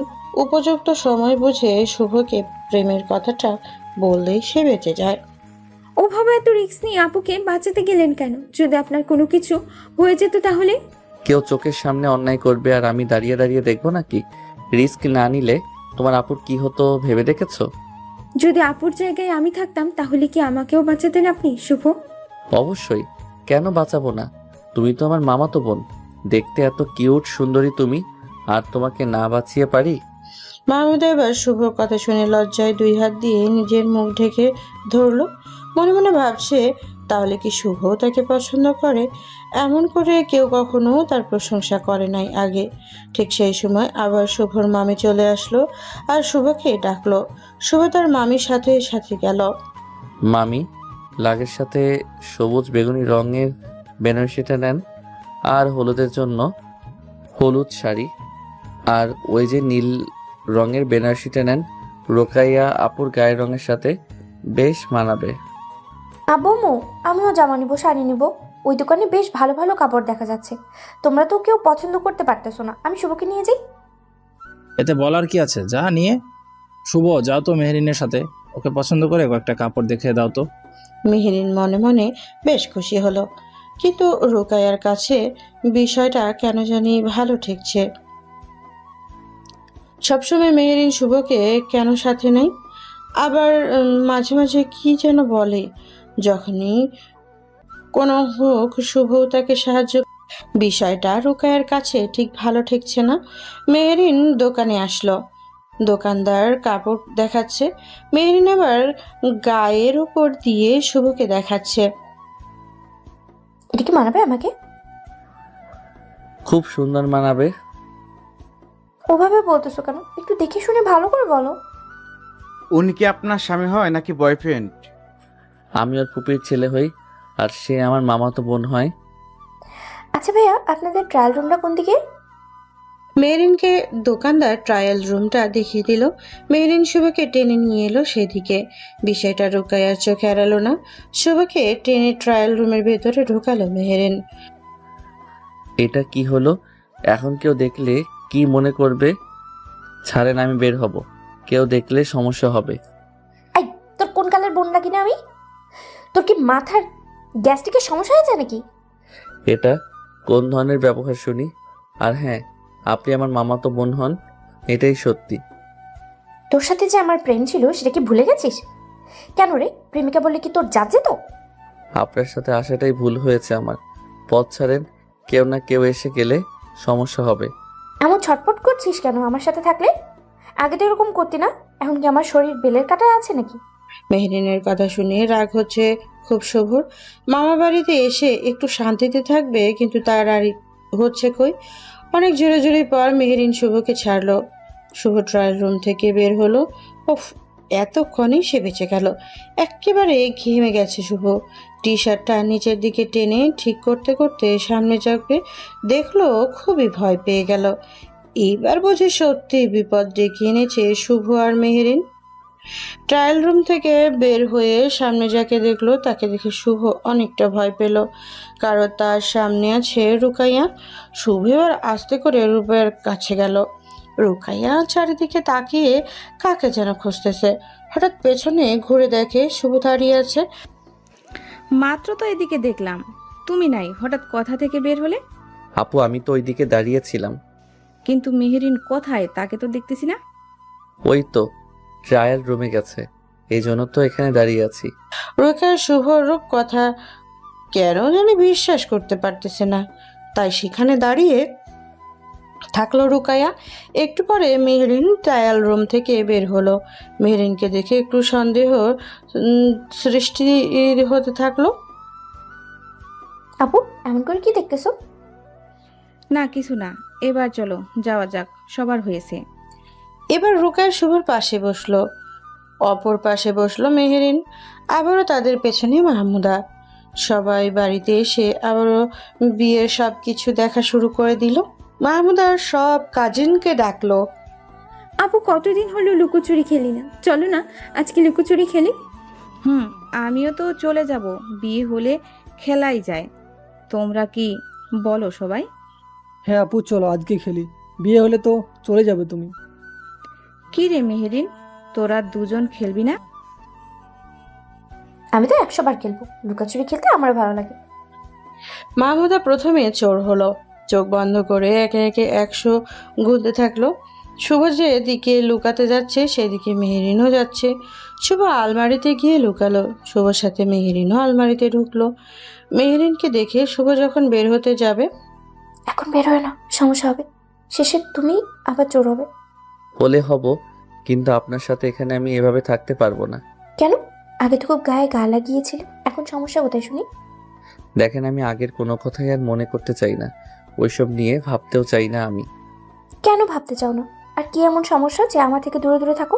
উপযুক্ত সময় বুঝে শুভকে প্রেমের কথাটা বললেই সে বেঁচে যায়। ওভাবে এত রিস্ক নিয়ে আপুকে বাঁচাতে গেলেন কেন? যদি আপনার কোনো কিছু হয়ে যেত তাহলে? কেউ চোখের সামনে অন্যায় করবে আর আমি দাঁড়িয়ে দাঁড়িয়ে দেখবো নাকি? রিস্ক না নিলে তোমার আপুর কি হতো ভেবে দেখেছো? যদি আপুর জায়গায় আমি থাকতাম তাহলে কি আমাকেও বাঁচাতেন আপনি শুভ? অবশ্যই, কেন বাঁচাবো না? তুমি তো আমার মামাতো বোন, দেখতে এত কিউট সুন্দরী তুমি, আর তোমাকে না বাঁচিয়ে পারি? মাহমুদা এবার শুভর কথা শুনে লজ্জায় দুই হাত দিয়ে নিজের মুখ ঢেকে ধরলো। মনে মনে ভাবছে তাহলে কি শুভ তাকে পছন্দ করে? এমন করে কেউ কখনো তার প্রশংসা করে নাই আগে। ঠিক সেই সময় আবার শুভর মামি চলে আসলো আর শুভকে ডাকলো। শুভ তার মামির সাথে সাথে গেল। মামি, লাগের সাথে সবুজ বেগুনি রঙের বেনারসিটা নেন, আর হলুদের জন্য হলুদ শাড়ি, আর ওই যে নীল রঙের বেনারসিটা নেন। রোকাইয়া আপুর গায়ের রঙের সাথে বেশ মানাবে। আব্বু আম্মু, আমিও জামা নিব, শাড়ি নিব। ওই দোকানে বেশ ভালো ভালো কাপড় দেখা যাচ্ছে। তোমরা তো কেউ পছন্দ করতে পারতেছো না, আমি শুভকে নিয়ে যাই। এতে বলার কি আছে, যা নিয়ে। শুভ, যাও তো মেহেরিনের সাথে, ওকে পছন্দ করে কয়েকটা কাপড় দেখে দাও তো। মেহেরিন মনে মনে বেশ খুশি হলো, কিন্তু রোকাইয়ার কাছে বিষয়টা কেন জানি ভালো ঠেকছে। সবসময় মেহেরিন শুভকে কেন সাথে নেই, আবার মাঝে মাঝে কি যেন বলে। যখনই কোনো হোক শুভ তাকে সাহায্য, বিষয়টা রোকাইয়ার কাছে ঠিক ভালো ঠেকছে না। মেহেরিন দোকানে আসলো। দোকানদার কাপড় দেখাচ্ছে। মেহেরিন আবার গায়ের উপর দিয়ে শুভকে দেখাচ্ছে। এটা কি মানাবে আমাকে? খুব সুন্দর মানাবে। ওভাবে বলতেছো কেন? একটু দেখে শুনে ভালো করে বলো। উনি কি আপনার স্বামী হয় নাকি বয়ফ্রেন্ড? আমি ওর ফুপির ছেলে হই, আর সে আমার মামাতো বোন হয়। আচ্ছা ভাইয়া, আপনাদের ট্রায়াল রুমটা কোন দিকে? মেহেরিনকে দোকানদার ট্রায়াল রুমটা দেখিয়ে দিল। মেহেরিন শুভকে টেনে নিয়ে এলো সেদিকে। বিষয়টা রোকাইয়ার চোখে এড়ালো না। শুভকে টেনে ট্রায়াল রুমের ভেতরে ঢোকালো মেহেরিন। এটা কি হলো? এখন কেউ দেখলে কি মনে করবে? ছাড়েন, আমি বের হব। কেউ দেখলে সমস্যা হবে। এই, তোর কোন কালের বোন লাগি না আমি? তোর কি মাথার গ্যাস্ট্রিকের সমস্যা হয়েছে নাকি? এটা কোন ধরনের ব্যবহার শুনি? আর হ্যাঁ, আপনি আমার মামাতো বোন হন, এটাই সত্যি। তোর সাথে যে আমার প্রেম ছিল সেটা কি ভুলে গেছিস? কেন রে, প্রেমিকা বললে কি তোর জাত যেত? আপনার সাথে আসাটাই ভুল হয়েছে আমার। পথ ছাড়েন, কেউ না কেউ এসে গেলে সমস্যা হবে। এমন ছটপট করছিস কেন আমার সাথে থাকলে? আগে তো এরকম করতি না। এখন কি আমার শরীর বেলের কাটা আছে নাকি? মেহরিনের কথা শুনে রাগ হচ্ছে খুব শুভর। মামা বাড়িতে এসে একটু শান্তিতে থাকবে, কিন্তু তার আর হচ্ছে কই। অনেক জোরে জোরে পর মেহরিন শুভকে ছাড়লো। শুভ ট্রায়াল রুম থেকে বের হলো। ওফ, এতক্ষণেই সে বেঁচে গেল। একেবারে ঘেমে গেছে শুভ। টি শার্টটা নিচের দিকে টেনে ঠিক করতে করতে সামনে যাবে, দেখলো খুবই ভয় পেয়ে গেল। এইবার বুঝি সত্যি বিপদ ডেকে এনেছে শুভ আর মেহরিন। ট্রায়াল রুম থেকে বের হয়ে সামনে যাকে দেখলো তাকে দেখে শুভ অনেকটা ভয় পেল, কারণ তার সামনে আছে রুকাইয়া। শুভ এবার আস্তে করে রূপের কাছে গেল। রুকাইয়া চারিদিকে তাকিয়ে কাকে যেন খুঁজতেছে। হঠাৎ পেছনে ঘুরে দেখে শুভ দাঁড়িয়ে আছে। মাত্র তো এদিকে দেখলাম, তুমি নাই, হঠাৎ কথা থেকে বের হলে? আপু, আমি তো ওইদিকে দাঁড়িয়েছিলাম। কিন্তু মেহেরিন কোথায়, তাকে তো দেখতেছি না। ওই তো ট্রায়াল রুমে গেছে, এই জন্য তো এখানে দাঁড়িয়ে আছি। রুকাইয়া শুভর রূপ কথা কেন জানি বিশ্বাস করতে পারতেছে না, তাই সেখানে দাঁড়িয়ে থাকলো রুকাইয়া। একটু পরে মেহরিন ট্রায়াল রুম থেকে বের হলো। মেহরিনকে দেখে একটু সন্দেহ সৃষ্টি হতে থাকলো। আপু, এমন করে কি দেখতেছো? না কিছু না, এবার চলো যাওয়া যাক, সবার হয়েছে। এবার রুকাইয়া শুভর পাশে বসলো, অপর পাশে বসলো মেহরিন, আবারও তাদের পেছনে মাহমুদা। সবাই বাড়িতে এসে আবারও বিয়ের সব কিছু দেখা শুরু করে দিল। মাহমুদা সব কাজিনকে ডাকলো। আপু, কতদিন হলো লুকোচুরি খেলি না, চলো না আজকে লুকোচুরি খেলি। আমিও তো চলে যাব, বিয়ে হলে খেলাই যায়। তোমরা কি বলো সবাই? হ্যাঁ আপু, চলো আজকে খেলি। বিয়ে হলে তো চলে যাবে তুমি। কি রে মেহেরিন, তোরা দুজন খেলবি না? আমি তো 100 বার খেলবো, লুকাচুরি খেলতে আমার ভালো লাগে। মাহমুদা প্রথমে চোর হলো, চোখ বন্ধ করে একে একে 100 গুনতে থাকলো। শুভ যে দিকে লুকাতে যাচ্ছে সেদিকে মেহেরিনও যাচ্ছে। শুভ আলমারিতে গিয়ে লুকালো, শুভর সাথে মেহেরিনও আলমারিতে ঢুকলো। মেহেরিনকে দেখে শুভ যখন বের হতে যাবে, এখন বের হয় না, সমস্যা হবে। শেষে তুমি আবার চোর হবে। হলে হব, কিন্তু আপনার সাথে এখানে আমি এভাবে থাকতে পারবো না। কেন? আগে তো খুব গায়ে গা লাগিয়েছিলে, এখন সমস্যা কোথায় শুনি? দেখেন, আমি আগের কোনো কথাই আর মনে করতে চাই না, ওইসব নিয়ে ভাবতেও চাই না আমি। কেন ভাবতে চাও না? আর কি এমন সমস্যা যে আমার থেকে দূরে দূরে থাকো?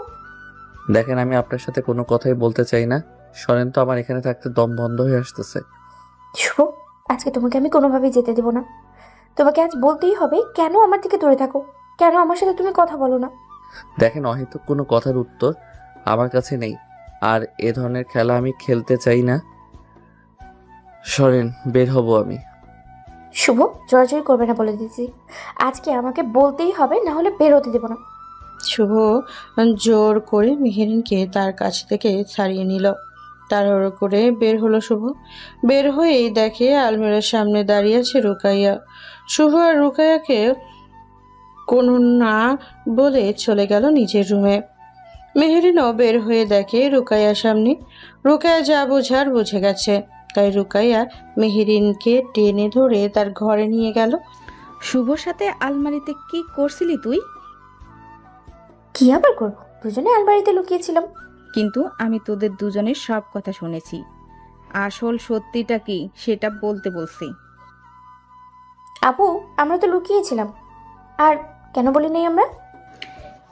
দেখেন, আমি আপনার সাথে কোনো কথাই বলতে চাই না, সরেন তো, আমার এখানে থাকতে দম বন্ধ হয়ে আসতেছে। শুভ, আজকে তোমাকে আমি কোনোভাবেই যেতে দেবো না। তোমাকে আজ বলতেই হবে কেন আমার থেকে দূরে থাকো, কেন আমার সাথে তুমি কথা বলো না। দেখেন, অহেতুক কোনো কথার উত্তর আমার কাছে নেই, আর এ ধরনের খেলা আমি খেলতে চাই না। সরেন, বের হব আমি। শুভ, জোরাজোরি করবে না বলে দিচ্ছি। আজকে আমাকে বলতেই হবে, না হলে বের হতে দেবো না। শুভ জোর করে মেহেরিনকে তার কাছ থেকে ছাড়িয়ে নিল। তাড়াহুড়ো করে বের হলো শুভ। বের হয়েই দেখে আলমিরার সামনে দাঁড়িয়ে আছে রুকাইয়া। শুভ আর রুকাইয়াকে কোনো না বলে চলে গেল নিজের রুমে। মেহেরিনও বের হয়ে দেখে রুকাইয়ার সামনে। রুকাইয়া যা বোঝার বুঝে গেছে, তাই রুকাইয়া মেহেরিনকে টেনে ধরে তার ঘরে নিয়ে গেল। শুভর সাথে আলমারিতে কি করছিলি তুই? কি আবার করবো, দুজনে আলমারিতে লুকিয়েছিলাম। কিন্তু আমি তোদের দুজনের সব কথা শুনেছি, আসল সত্যিটা কি সেটা বলতে বলছি। আপু, আমরা তো লুকিয়েছিলাম। আর কেন বলি নাই আমরা?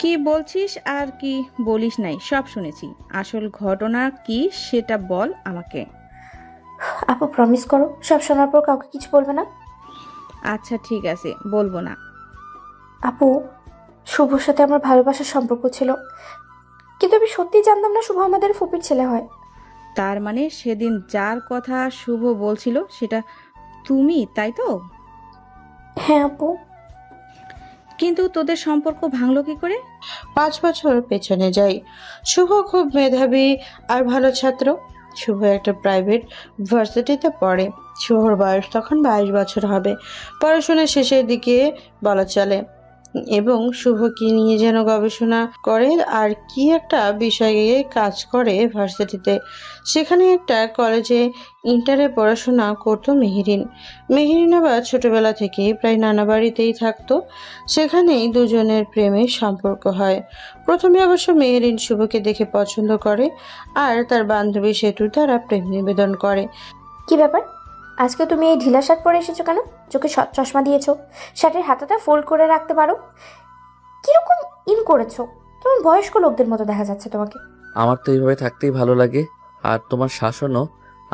কি বলছিস আর কি বলিস নাই সব শুনেছি, আসল ঘটনা কি সেটা বল আমাকে। আপু, প্রমিস করো সব শোনার পর কাউকে কিছু বলবে না। আচ্ছা ঠিক আছে, বলবো না। আপু, শুভর সাথে আমার ভালোবাসার সম্পর্ক ছিল, কিন্তু আমি সত্যিই জানতাম না শুভ আমাদের ফুপির ছেলে হয়। তার মানে সেদিন যার কথা শুভ বলছিল সেটা তুমি, তাই তো? হ্যাঁ আপু। কিন্তু তোদের সম্পর্ক ভাঙলো কি করে? 5 বছর পেছনে যাই। শুভ খুব মেধাবী আর ভালো ছাত্র। শুভ একটা প্রাইভেট ভার্সিটিতে পড়ে। শুভর বয়স তখন 22 বছর হবে, পড়াশোনা শেষের দিকে বলা চলে। এবং শুভ কি নিয়ে যেন গবেষণা করে আর কি একটা বিষয়ে কাজ করে ভার্সিটিতে। সেখানে একটা কলেজে ইন্টারে পড়াশোনা করতো মেহেরিন। মেহেরিন আবার ছোটবেলা থেকেই প্রায় নানা বাড়িতেই থাকতো। সেখানেই দুজনের প্রেমের সম্পর্ক হয়। প্রথমে অবশ্য মেহেরিন শুভকে দেখে পছন্দ করে আর তার বান্ধবী সেতুর দ্বারা প্রেম নিবেদন করে। কি ব্যাপার, আজকে তুমি এই ঢিলা শার্ট পরে এসেছো কেন? চোখে চশমা দিয়েছো, শার্টের হাতাটা ফোল্ড করে রাখতে পারো। কিরকম ইন করেছো? কেমন বয়স্ক লোকদের মতো দেখা যাচ্ছে তোমাকে। আমার তো এইভাবে থাকতেই ভালো লাগে, আর তোমার শাসনও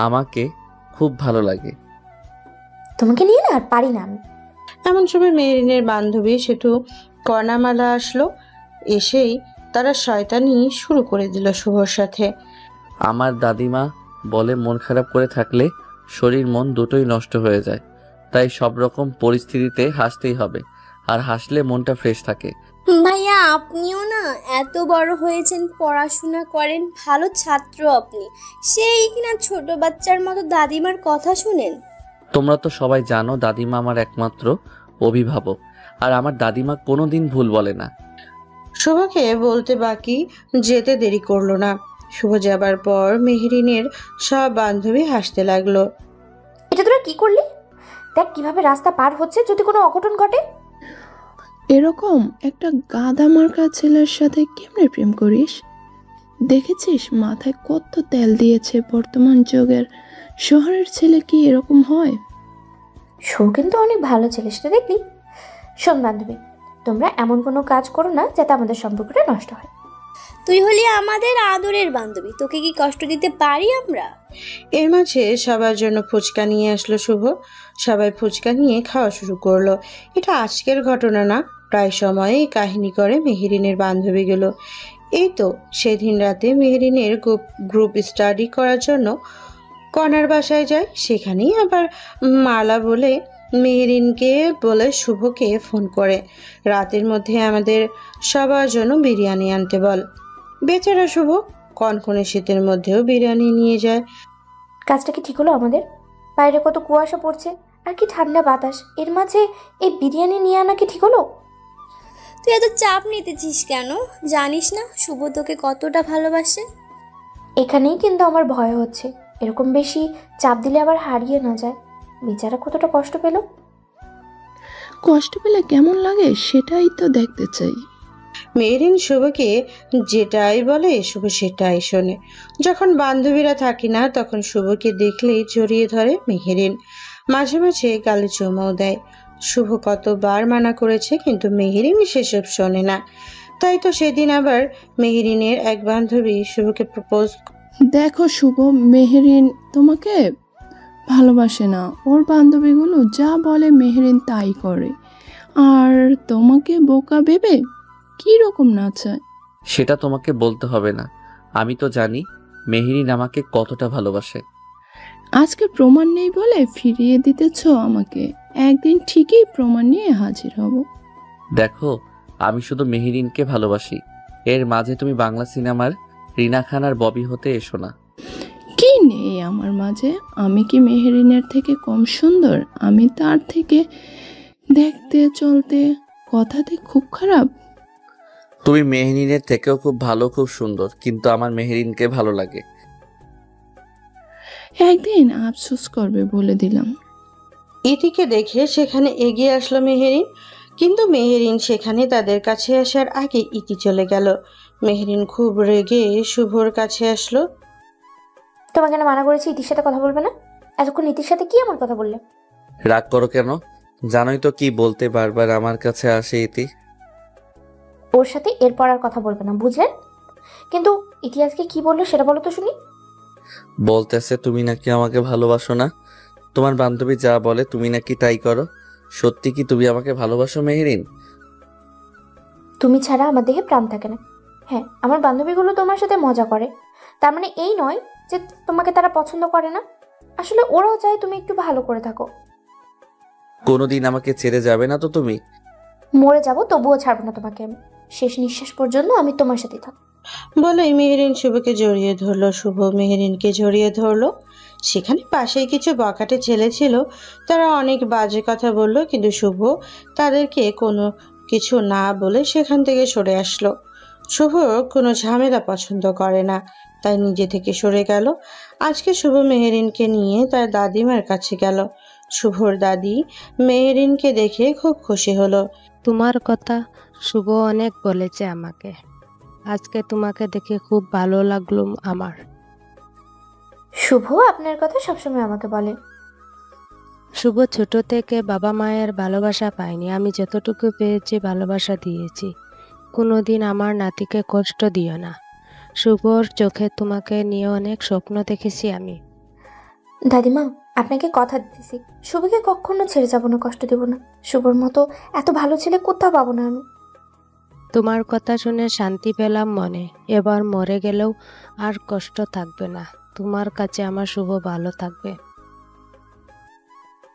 আমাকে খুব ভালো লাগে। তোমাকে নিয়ে না আর পারি না আমি। এমন সময় মেহেরিনের বান্ধবী সেতু কর্ণামালা আসলো। এসেই তারা শয়তানি শুরু করে দিল শুভর সাথে। আমার দাদিমা বলে মন খারাপ করে থাকলে শরীর মন দুটোই নষ্ট হয়ে যায়, তাই সব রকম পরিস্থিতিতে হাসতেই হবে, আর হাসলে মনটা ফ্রেশ থাকে। ভাইয়া আপনিও না এত বড় হয়েছেন, পড়াশোনা করেন, ভালো ছাত্র আপনি, সেই কিনা ছোট বাচ্চার মতো দাদিমার কথা শুনেন। তোমরা তো সবাই জানো দাদিমা আমার একমাত্র অভিভাবক, আর আমার দাদিমা কোনোদিন ভুল বলে না। শুভকে বলতে বাকি যেতে দেরি করলো না। শুভ যাবার পর মেহেরিনের সব বান্ধবী হাসতে লাগলো। এটা তোরা কি করলি? দেখ কিভাবে রাস্তা পার হচ্ছে, যদি কোনো অঘটন ঘটে। এরকম একটা গাদা মার্কা ছেলের সাথে কেমনে প্রেম করিস? দেখেছিস মাথায় কত তেল দিয়েছে? বর্তমান যুগের শহরের ছেলে কি এরকম হয়? শো কিন্তু অনেক ভালো ছেলে, সেটা দেখলি। শোন বান্ধবী, তোমরা এমন কোনো কাজ করো না যাতে আমাদের সম্পর্কটা নষ্ট হয়। তুই হলি আমাদের আদরের বান্ধবী, তোকে কি কষ্ট দিতে পারি আমরা? এর মাঝে সবার জন্য ফুচকা নিয়ে আসলো শুভ। সবাই ফুচকা নিয়ে খাওয়া শুরু করলো। এটা আজকের ঘটনা না, প্রায় সময়েই কাহিনী করে মেহেরিনের বান্ধবীগুলো। এই তো সেদিন রাতে মেহেরিনের গ্রুপ স্টাডি করার জন্য কনার বাসায় যায়। সেখানেই আবার মালা বলে মেহেরিনকে বলে শুভকে ফোন করে রাতের মধ্যে আমাদের সবার জন্য বিরিয়ানি আনতে বল। বেচারা শুভ কনকনে শীতের মধ্যেও বিরিয়ানি নিয়ে যায়। কাজটা কি ঠিক হলো আমাদের? বাইরে কত কুয়াশা পড়ছে আর কি ঠান্ডা বাতাস, এর মাঝে এই বিরিয়ানি নিয়ে আনা কি ঠিক হলো? তুই এত চাপ নিতেছিস কেন? জানিস না শুভ তোকে কতটা ভালোবাসে। এখানেই কিন্তু আমার ভয় হচ্ছে, এরকম বেশি চাপ দিলে আবার হারিয়ে না যায়। বেচারা কতটা কষ্ট পেল। কষ্ট পেলে কেমন লাগে সেটাই তো দেখতে চাই। মেহেরিন শুভকে যেটাই বলে শুভ সেটাই শোনে। যখন বান্ধবীরা থাকে না তখন শুভকে দেখলেই জড়িয়ে ধরে মেহেরিন। মাঝে মাঝে গালে চুমুও দেয়। শুভ কতবার মানা করেছে কিন্তু মেহেরিন সেসব শোনে না। তাই তো সেদিন আবার মেহেরিনের এক বান্ধবী শুভকে প্রপোজ। দেখো শুভ, মেহেরিন তোমাকে ভালোবাসে না। ওর বান্ধবীগুলো যা বলে মেহেরিন তাই করে, আর তোমাকে বোকা ভেবে কি রকম নাচায়। সেটা তোমাকে বলতে হবে না, আমি তো জানি মেহেরিন আমাকে কতটা ভালোবাসে। আজকে প্রমাণ নেই বলে ফিরিয়ে দিতেছ আমাকে, একদিন ঠিকই প্রমাণ নিয়ে হাজির হব। দেখো, আমি শুধু মেহেরিনকে ভালোবাসি, এর মাঝে তুমি বাংলা সিনেমার রিনা খান আর ববি হতে এসো না। কি নেই আমার মাঝে? আমি কি মেহেরিনের থেকে কম সুন্দর? আমি তার থেকে দেখতে, চলতে, কথাতে খুব খারাপ? তুমি মেহেরিনের থেকেও খুব ভালো, খুব সুন্দর, কিন্তু আমার মেহেরিনকে ভালো লাগে। একদিন আফসোস করবে বলে দিলাম। ইতিকে দেখে সেখানে এগিয়ে আসলো মেহেরিন, কিন্তু মেহেরিন সেখানে তাদের কাছে আসার আগে ইতি চলে গেল। মেহেরিন খুব রেগে শুভর কাছে আসলো। তোমাকে না মানা করেছি ইতির সাথে কথা বলবে না? এতক্ষণ ইতির সাথে কি এমন কথা বললে? রাগ করো কেন? জানোই তো কি বলতে বারবার আমার কাছে আসে ইতি। ওর সাথে এরপর আর কথা বলবে না, বুঝলেন? কিন্তু ইতি আজকে কি বললো সেটা বলো তো শুনি। বলতেছে তুমি নাকি আমাকে ভালোবাসো না, তোমার বান্ধবী যা বলে তুমি নাকি তাই করো। সত্যি কি তুমি আমাকে ভালোবাসো মেহেরিন? তুমি ছাড়া আমার দেখে প্রাণ থাকে না। হ্যাঁ, আমার বান্ধবীগুলো তোমার সাথে মজা করে, তার মানে এই নয় যে তোমাকে তারা পছন্দ করে না। আসলে ওরাও চায় তুমি একটু ভালো করে থাকো। কোনোদিন আমাকে ছেড়ে যাবে না তো তুমি? মরে যাব তবুও ছাড়বো না তোমাকে আমি। শেষ নিঃশ্বাস পর্যন্ত আমি তোমার সাথেই থাকবো। বলেই মেহেরিন শুভকে জড়িয়ে ধরলো। শুভ মেহেরিনকে জড়িয়ে ধরলো। সেখানে পাশেই কিছু বখাটে ছেলে ছিল, তারা অনেক বাজে কথা বলল, কিন্তু শুভ তাদেরকে কোনো কিছু না বলে সেখান থেকে সরে আসলো। শুভ কোনো ঝামেলা পছন্দ করে না, তাই নিজে থেকে সরে গেল। আজকে শুভ মেহেরিনকে নিয়ে তার দাদিমার কাছে গেল। শুভর দাদি মেহেরিনকে দেখে খুব খুশি হলো। তোমার কথা শুভ অনেক বলেছে আমাকে। আজকে তোমাকে দেখে খুব ভালো লাগলো আমার। শুভ আপনার কথা সবসময় আমাকে বলে। শুভ ছোট থেকে বাবা মায়ের ভালোবাসা পায়নি, আমি যতটুকু পেয়েছি ভালোবাসা দিয়েছি। কোনোদিন আমার নাতিকে কষ্ট দিও না। শুভর চোখে তোমাকে নিয়ে অনেক স্বপ্ন দেখেছি আমি। দাদিমা, আপনাকে কথা দিতেছি, শুভকে কখনো ছেড়ে যাব না, কষ্ট দেব না। শুভর মতো এত ভালো ছেলে কোথাও পাবো না আমি। তোমার কথা শুনে শান্তি পেলাম মনে। এবার মরে গেলেও আর কষ্ট থাকবে না। তোমার কাছে আমার শুভ ভালো থাকবে।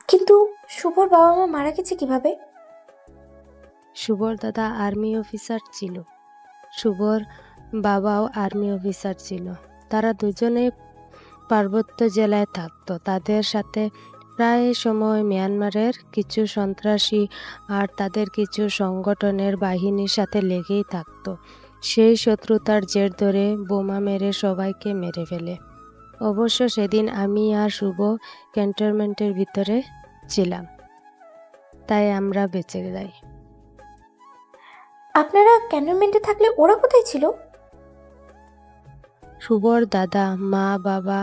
কিন্তু শুভর বাবা মা মারা গেছে কিভাবে? শুভর দাদা আর্মি অফিসার ছিল। শুভর বাবাও আর্মি অফিসার ছিল। তারা দুজনেই পার্বত্য জেলায় থাকতো। তাদের সাথে প্রায় সময় মিয়ানমারের কিছু সন্ত্রাসী আর তাদের কিছু সংগঠনের বাহিনীর সাথে লেগেই থাকতো। সেই শত্রুতার জের ধরে বোমা মেরে সবাইকে মেরে ফেলে। অবশ্য সেদিন আমি আর শুভ ক্যান্টনমেন্টের ভিতরে ছিলাম, তাই আমরা বেঁচে যাই। আপনারা ক্যান্টনমেন্টে থাকলে ওরা কোথায় ছিল? শুভর দাদা, মা, বাবা,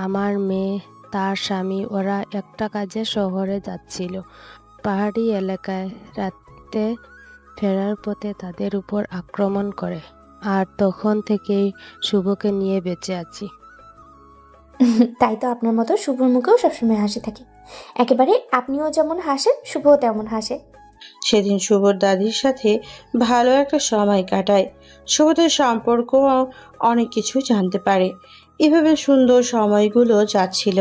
আমার মেয়ে, তার স্বামী, ওরা একটা কাজে শহরে যাচ্ছিল। পাহাড়ি এলাকায় রাতে ফেরার পথে তাদের উপর আক্রমণ করে, আর তখন থেকেই শুভকে নিয়ে বেঁচে আছি। তাই তো আপনার মতো শুভর মুখেও সবসময় হাসি থাকে। একেবারে আপনিও যেমন হাসেন, শুভও তেমন হাসে। সেদিন শুভর দাদির সাথে ভালো একটা সময় কাটায়। শুভদের সম্পর্ক অনেক কিছু জানতে পারে। এভাবে সুন্দর সময়গুলো যাচ্ছিল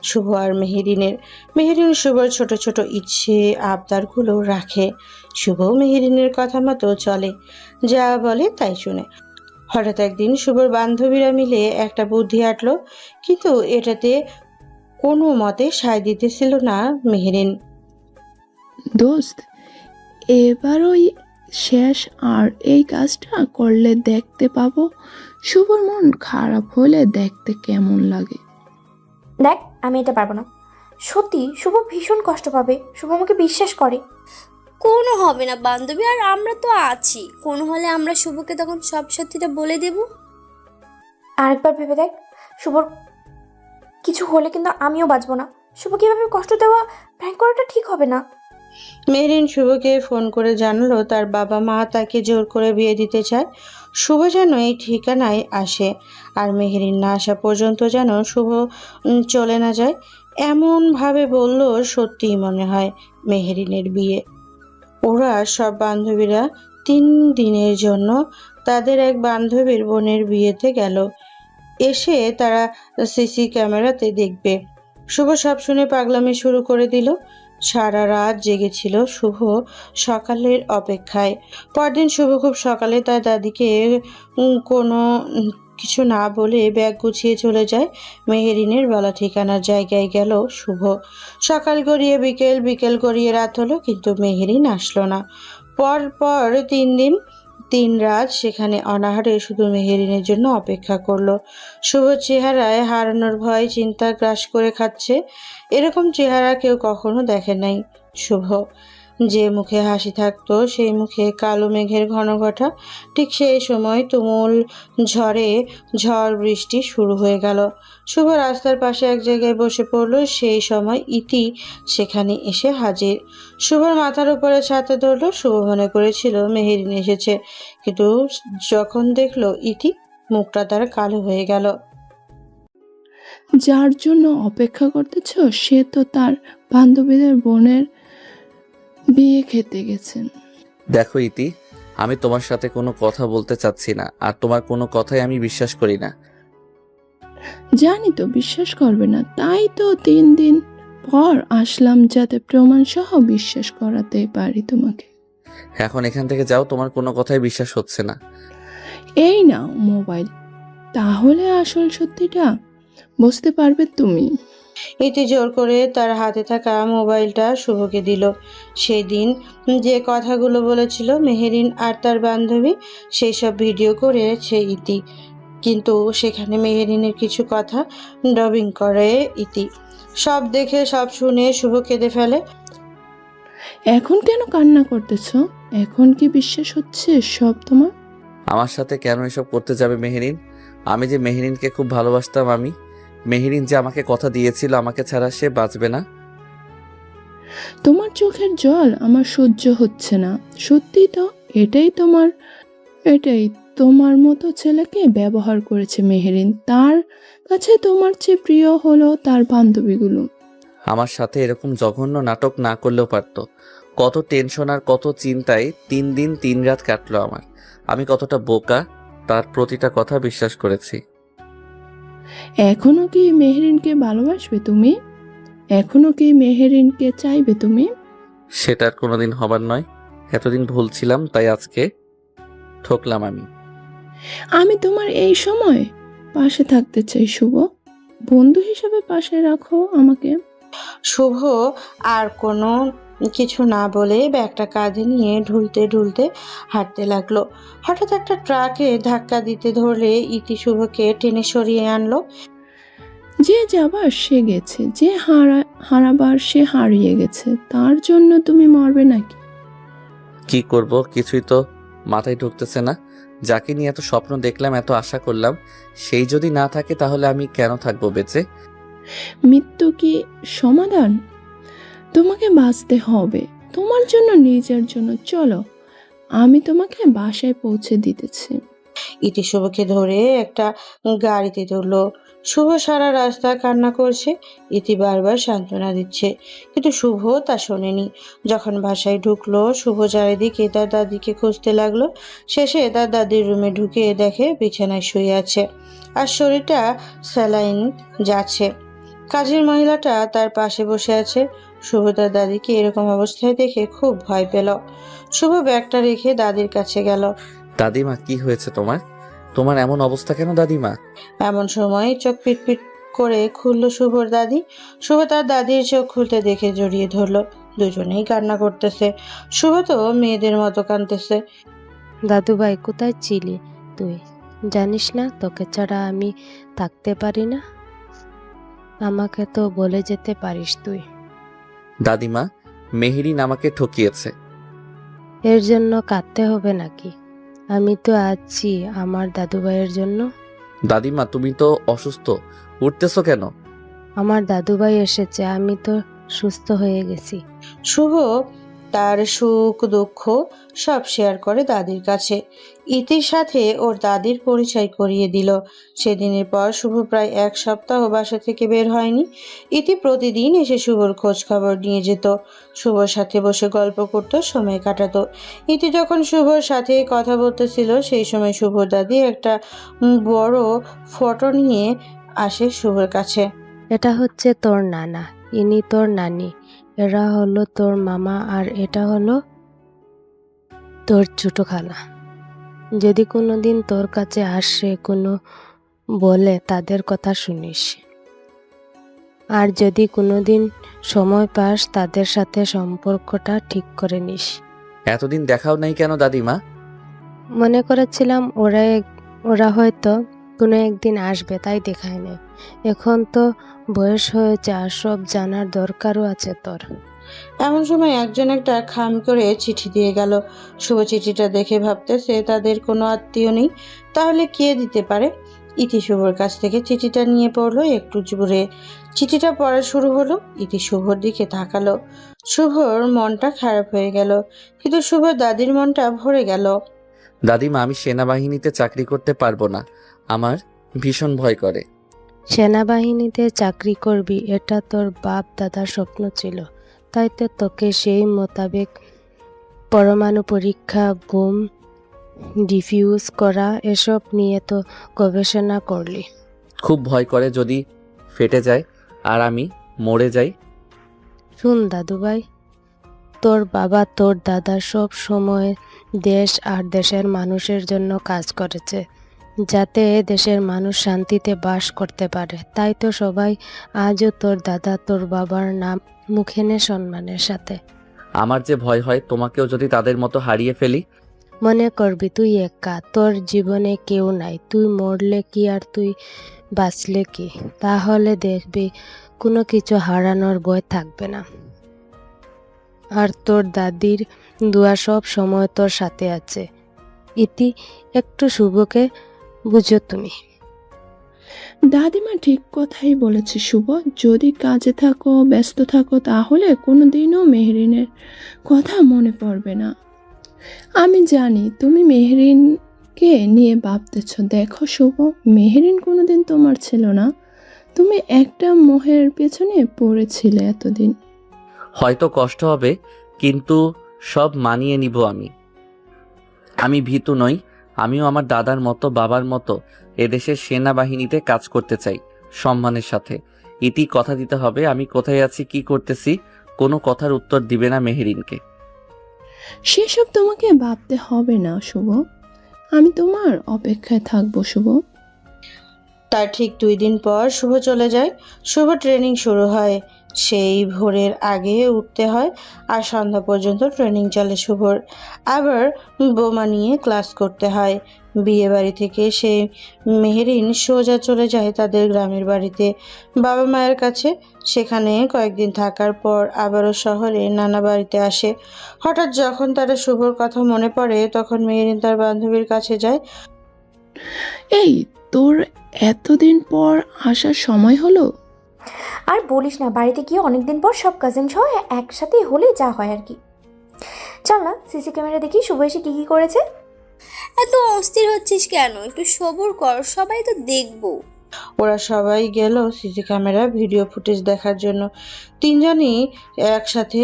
শুভ আর মেহেরিনের। মেহেরিন শুভর ছোট ছোট ইচ্ছে আবদারগুলো রাখে। শুভ মেহেরিনের কথা মতো চলে, যা বলে তাই শুনে। হঠাৎ একদিন শুভর বান্ধবীরা মিলে একটা বুদ্ধি আঁটলো, কিন্তু এটাতে কোনো মতে সায় দিতেছিল না মেহেরিন। দোস্ত, এবার ওই শেষ, আর এই কাজটা করলে দেখতে পাবো শুভর মন খারাপ হলে দেখতে কেমন লাগে। দেখ, আমি এটা পারবো না। সত্যি শুভ ভীষণ কষ্ট পাবে। শুভ আমাকে বিশ্বাস করে। কোনো হবে না বান্ধবী, আর আমরা তো আছি। কোনো হলে আমরা শুভকে তখন সব সত্যিটা বলে দেব। আরেকবার ভেবে দেখ, শুভর কিছু হলে কিন্তু আমিও বাঁচবো না। শুভকে এভাবে কষ্ট দেওয়া, প্র্যাঙ্ক করাটা ঠিক হবে না। মেহরিন শুভকে ফোন করে জানালো তার বাবা মা তাকে জোর করে বিয়ে দিতে চায়। শুভ যেন এই ঠিকানায় আসে, আর মেহরিন না আসা পর্যন্ত যেন শুভ চলে না যায়। এমনভাবে বলল সত্যিই মনে হয় মেহরিনের বিয়ে। ওরা সব বান্ধবীরা 3 দিনের জন্য তাদের এক বান্ধবীর বোনের বিয়েতে গেল। এসে তারা সিসি ক্যামেরাতে দেখবে। শুভ সব শুনে পাগলামি শুরু করে দিল। সারা রাত জেগেছিল শুভ সকালের অপেক্ষায়। পরদিন শুভ খুব সকালে তার দাদিকে কোনো কিছু না বলে ব্যাগ গুছিয়ে চলে যায়। মেহেরিনের বলা ঠিকানার জায়গায় গেল শুভ। সকাল গড়িয়ে বিকেল, বিকেল গড়িয়ে রাত হলো, কিন্তু মেহেরিন আসলো না। পর 3 দিন 3 রাত সেখানে অনাহারে শুধু মেহেরিনের জন্য অপেক্ষা করলো। শুভ চেহারায় হারানোর ভয় চিন্তা গ্রাস করে খাচ্ছে। এরকম চেহারা কেউ কখনো দেখে নাই শুভ। যে মুখে হাসি থাকতো সেই মুখে কালো মেঘের ঘনঘটা। ঠিক সেই সময় তুমুল ঝড় বৃষ্টি শুরু হয়ে গেল। শুভ রাস্তার পাশে এক জায়গায় বসে পড়লো। সেই সময় ইতি সেখানে এসে হাজির। শুভর মাথার উপরে ছাতা ধরলো। শুভ মনে করেছিল মেহেরিন এসেছে, কিন্তু যখন দেখলো ইতি, মুখটা তার কালো হয়ে গেল। যার জন্য অপেক্ষা করতেছ সে তো তার বান্ধবীদের বোনের বিয়ে খেতে গেছেন। দেখো ইতি, আমি তোমার সাথে কোনো কথা বলতে চাচ্ছি না, আর তোমার কোনো কথাই আমি বিশ্বাস করি না। জানি তো বিশ্বাস করবে না, তাই তো 3 দিন পর আসলাম, যাতে প্রমাণ সহ বিশ্বাস করাতে পারি তোমাকে। এখন এখান থেকে যাও, তোমার কোনো কথাই বিশ্বাস হচ্ছে না। এই নাও মোবাইল, তাহলে আসল সত্যিটা বুঝতে পারবে তুমি। ইতি জোর করে তার হাতে থাকা মোবাইলটা শুভকে দিল। সেই দিন যে কথাগুলো বলেছিল মেহেরিন আর তার বান্ধবী, সেই সব ভিডিও করেছে ইতি, কিন্তু সেখানে মেহেরিনের কিছু কথা ডবিং করে ইতি। সব দেখে সব শুনে শুভ কেঁদে ফেলে। এখন কেন কান্না করতেছো? এখন কি বিশ্বাস হচ্ছে সব তোমার? আমার সাথে কেন এসব করতে যাবে মেহেরিন? আমি যে মেহেরিনকে খুব ভালোবাসতাম, মেহেরিন যে আমাকে কথা দিয়েছিল আমাকে ছাড়া সে বাঁচবে না। তোমার চোখের জল আমার সহ্য হচ্ছে না। সত্যি তো, এটাই তোমার মতো ছেলেকে ব্যবহার করেছে মেহেরিন। তার কাছে তোমার চেয়ে প্রিয় হলো তার বান্ধবীগুলো। আমার সাথে এরকম জঘন্য নাটক না করলেও পারতো। কত টেনশন আর কত চিন্তায় 3 দিন 3 রাত কাটলো আমার। আমি কতটা বোকা, তার প্রতিটা কথা বিশ্বাস করেছি। এখনো কি মেহেরিনকে ভালোবাসবে তুমি? এখনো কি মেহেরিনকে চাইবে তুমি? সেটা আর কোনোদিন হবার নয়। এতদিন ভুল ছিলাম, তাই আজকে ঠকলাম আমি। আমি তোমার এই সময় পাশে থাকতে চাই শুভ। বন্ধু হিসেবে পাশে রাখো আমাকে। শুভ আর কোনো কিছু না বলে ব্যাগটা কাঁধে নিয়ে ঢুলতে ঢুলতে হাঁটতে লাগলো। হঠাৎ একটা ট্রাকে ধাক্কা দিতে ধরলে ইতি শুভকে টেনে সরিয়ে আনলো। যে যাবার সে গেছে, যে হারাবার সে হারিয়ে গেছে। তার জন্য তুমি মরবে নাকি? কি করব, কিছুই তো মাথায় ঢুকতেছে না। যাকে নিয়ে এত স্বপ্ন দেখলাম, এত আশা করলাম, সেই যদি না থাকে তাহলে আমি কেন থাকবো বেঁচে? মৃত্যু কি সমাধান? তোমাকে বাঁচতে হবে, তোমার জন্য, নিজের জন্য। চলো, আমি তোমাকে বাসায় পৌঁছে দিতেছি। ইতি শুভকে ধরে একটা গাড়িতে তুললো। শুভ সারা রাস্তা কান্না করছে। ইতি বারবার সান্ত্বনা দিচ্ছে, কিন্তু শুভ তা শোনেনি। যখন বাসায় ঢুকলো, শুভ চারিদিকে তার দাদিকে খুঁজতে লাগলো। শেষে তার দাদির রুমে ঢুকে দেখে বিছানায় শুয়ে আছে আর শরীরটা স্যালাইন যাচ্ছে। কাজের মহিলাটা তার পাশে বসে আছে। শুভ তার দাদিকে এরকম অবস্থায় দেখে খুব ভয় পেল। শুভ ব্যাগটা রেখে দাদির কাছে গেল। দাদিমা, কি হয়েছে তোমার? তোমার এমন অবস্থা কেন দাদিমা? এমন সময় চোখ পিটপিট করে খুললো শুভর দাদি। শুভ তার দাদির চোখ খুলতে দেখে জড়িয়ে ধরলো। দুজনেই কান্না করতেছে। শুভ তো মেয়েদের মতো কাঁদতেছে। দাদুভাই, কোথায় ছিলি তুই? জানিস না তোকে ছাড়া আমি থাকতে পারি না? আমাকে তো বলে যেতে পারিস তুই। দাদিমা, মেহেরিন আমাকে ঠকিয়েছে। এর জন্য কাঁদতে হবে নাকি? আমি তো আছি আমার দাদুভাইয়ের জন্য। দাদিমা, তুমি তো অসুস্থ, উঠতেছো কেন? আমার দাদুভাই এসেছে, আমি তো সুস্থ হয়ে গেছি। শুভ তার সুখ দুঃখ সব শেয়ার করে দাদির কাছে। ইতির সাথে ওর দাদির পরিচয় করিয়ে দিল। সেদিনের পর শুভ প্রায় 1 সপ্তাহ বাসা থেকে বের হয়নি। ইতি প্রতিদিন এসে শুভর খোঁজ খবর নিয়ে যেত। শুভর সাথে বসে গল্প করত, সময় কাটাতো। ইতি যখন শুভর সাথে কথা বলতেছিল, সেই সময় শুভর দাদি একটা বড় ফটো নিয়ে আসে শুভর কাছে। এটা হচ্ছে তোর নানা, ইনি তোর নানি, এরা হলো তোর মামা, আর এটা হলো তোর ছোট খালা। যদি কোনোদিন তোর কাছে আসে কোনো বলে তাদের কথা শুনিস, আর যদি কোনোদিন সময় পাস তাদের সাথে সম্পর্কটা ঠিক করে নিস। এতদিন দেখাও নাই কেন দাদিমা? মনে করেছিলাম ওরা হয়তো কোনো একদিন আসবে, তাই দেখায় নাই। এখন তো বয়স হয়েছে, আর সব জানার দরকারও আছে তোর। এমন সময় একজন একটা খাম করে চিঠি দিয়ে গেল। শুভ চিঠিটা দেখে ভাবতেছে তাদের কোনো আত্মীয় নেই, তাহলে কে দিতে পারে। ইতি শুভর কাছ থেকে চিঠিটা নিয়ে পড়লো একটু জোরে। চিঠিটা পড়া শুরু হলো। ইতি শুভর দিকে তাকালো। শুভর মনটা খারাপ হয়ে গেল, কিন্তু শুভর দাদির মনটা ভরে গেল। দাদিমা, আমি সেনাবাহিনীতে চাকরি করতে পারবো না, আমার ভীষণ ভয় করে। সেনাবাহিনীতে চাকরি করবি, এটা তোর বাপ দাদার স্বপ্ন ছিল, তাই তো তোকে সেই মোতাবেক পরমাণু পরীক্ষা, বোম ডিফিউজ করা এসব নিয়ে তো গবেষণা করলি। খুব ভয় করে যদি ফেটে যায় আর আমি মরে যাই। শুন দাদুভাই, তোর বাবা তোর দাদা সব সময় দেশ আর দেশের মানুষের জন্য কাজ করেছে, যাতে দেশের মানুষ শান্তিতে বাস করতে পারে। তাই তো সবাই আজও তোর দাদা তোর বাবার নাম মুখে নেয় সম্মানের সাথে। আমার যে ভয় হয় তোমাকেও যদি তাদের মতো হারিয়ে ফেলি। মনে করবি তুই একা, তোর জীবনে কেউ নাই। তুই মরলে কি আর তুই বাঁচলে কি, তাহলে দেখবি কোনো কিছু হারানোর ভয় থাকবে না। আর তোর দাদির দোয়া সব সময় তোর সাথে আছে। ইতি, একটু শুভকে বুঝো তুমি। দাদিমা ঠিক কথাই বলেছে শুভ। যদি কাজে থাকো, ব্যস্ত থাকো, তাহলে কোনোদিনও মেহরিনের কথা মনে পড়বে না। আমি জানি তুমি মেহরিনকে নিয়ে ভাবতেছ। দেখো শুভ, মেহরিন কোনোদিন তোমার ছিল না। তুমি একটা মোহের পেছনে পড়েছিলে এতদিন। হয়তো কষ্ট হবে, কিন্তু সব মানিয়ে নিব আমি। আমি ভীতু নই। আমিও আমার দাদার মতো বাবার মতো এদেশের সেনাবাহিনীতে কাজ করতে চাই, সম্মানের সাথে। ইতি, কথা দিতে হবে আমি কোথায় আছি, কি করতেছি, কোনো কথার উত্তর দিবে না মেহেরিনকে। সেসব তোমাকে ভাবতে হবে না শুভ। আমি তোমার অপেক্ষায় থাকবো শুভ। তার ঠিক 2 দিন পর শুভ চলে যায়। শুভ ট্রেনিং শুরু হয়। সেই ভোরের আগে উঠতে হয় আর সন্ধ্যা পর্যন্ত ট্রেনিং চলে শুভর। আবার বোমা নিয়ে ক্লাস করতে হয়। বিয়ে বাড়ি থেকে সেই মেহেরিন সোজা চলে যায় তাদের গ্রামের বাড়িতে, বাবা মায়ের কাছে। সেখানে কয়েকদিন থাকার পর আবারও শহরে নানা বাড়িতে আসে। হঠাৎ যখন তারা শুভর কথা মনে পড়ে, তখন মেহেরিন তার বান্ধবীর কাছে যায়। এই, তোর এতদিন পর আসার সময় হলো? আর বলিস না, বাড়িতে গিয়ে অনেকদিন পর সব কাজিন সহ একসাথে হলে যা হয় আর কি। চল না সিসি ক্যামেরা দেখি শুভ এসে কি কি করেছে। এত অস্থির হচ্ছিস কেন? একটু সবুর কর, সবাই তো দেখবো। ওরা সবাই গেল সিসি ক্যামেরা ভিডিও ফুটেজ দেখার জন্য। 3 জনই একসাথে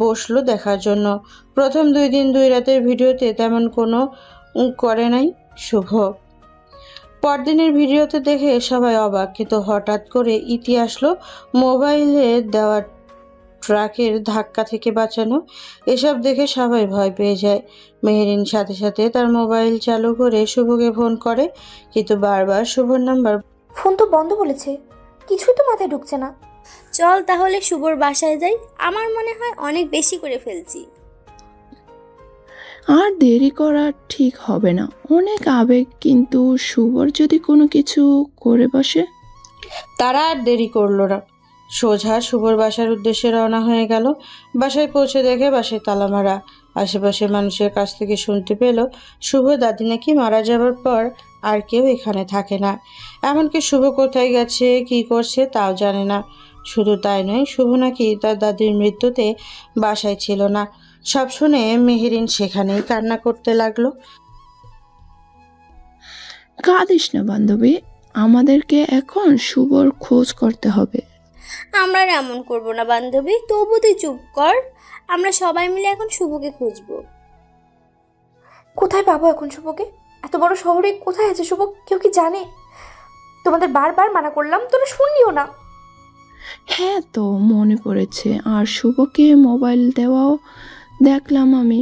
বসলো দেখার জন্য। প্রথম 2 দিন 2 রাতের ভিডিওতে তেমন কোনো করে নাই শুভ। পরদিনের ভিডিওতে দেখে সবাই অবাক, কিন্তু হঠাৎ করে ইতি আসলো মোবাইলে দেওয়া ট্রাকের ধাক্কা থেকে বাঁচানো। এসব দেখে সবাই ভয় পেয়ে যায়। মেহেরিন সাথে সাথে তার মোবাইল চালু করে শুভকে ফোন করে, কিন্তু বারবার শুভর নাম্বার। ফোন তো বন্ধ বলেছে, কিছুই তো মাথায় ঢুকছে না। চল তাহলে শুভর বাসায় যাই। আমার মনে হয় অনেক বেশি করে ফেলছি। আর দেরি করা ঠিক হবে না, অনেক আবেগ। কিন্তু শুভর যদি কোনো কিছু করে বসে। তারা আর দেরি করলো না, সোজা শুভর বাসার উদ্দেশ্যে রওনা হয়ে গেল। বাসায় পৌঁছে দেখে বাসায় তালা মারা। আশেপাশের মানুষের কাছ থেকে শুনতে পেল শুভ দাদি নাকি মারা যাবার পর আর কেউ এখানে থাকে না। এমনকি শুভ কোথায় গেছে, কি করছে তাও জানে না। শুধু তাই নয়, শুভ নাকি তার দাদির মৃত্যুতে বাসায় ছিল না। সব শুনে মেহেরিন সেখানেই কান্না করতে লাগলো। কাঁদিস না বান্ধবী, আমাদেরকে এখন শুভর খোঁজ করতে হবে। আমরা আর এমন করবো না বান্ধবী, তবু তুই চুপ কর। আমরা সবাই মিলে এখন শুভকে খুঁজবো। কোথায় পাবো এখন শুভকে? এত বড় শহরে কোথায় আছে শুভ? কেউ কি জানে? তোমাদের বারবার মানা করলাম, তোরা শুনলিও না। হ্যাঁ, তো মনে পড়েছে। আর শুভকে মোবাইল দেওয়াও দেখলাম আমি।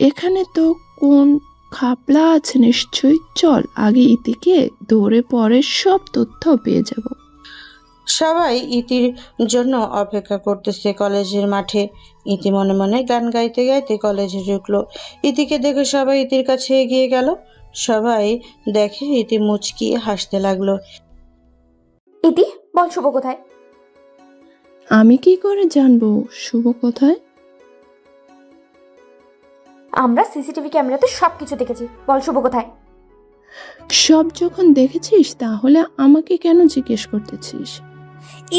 এখানে তো কোন খাপলা আছে নিশ্চয়ই। চল আগে ইতিকে ধরে পরে সব তথ্য পেয়ে যাব। সবাই ইতির জন্য অপেক্ষা করতেছে কলেজের মাঠে। ইতি মনে মনে গান গাইতে গাইতে কলেজে ঢুকলো। ইতিকে দেখে সবাই ইতির কাছে এগিয়ে গেল। সবাই দেখে ইতি মুচকি হাসতে লাগলো। ইতি, বল শুভ কোথায়? আমি কি করে জানবো শুভ কোথায়? আমরা সিসিটিভি ক্যামেরাতে সবকিছু দেখেছি, বল শুভ কোথায়? সব যখন দেখেছিস তাহলে আমাকে কেন জিজ্ঞেস করতেছিস?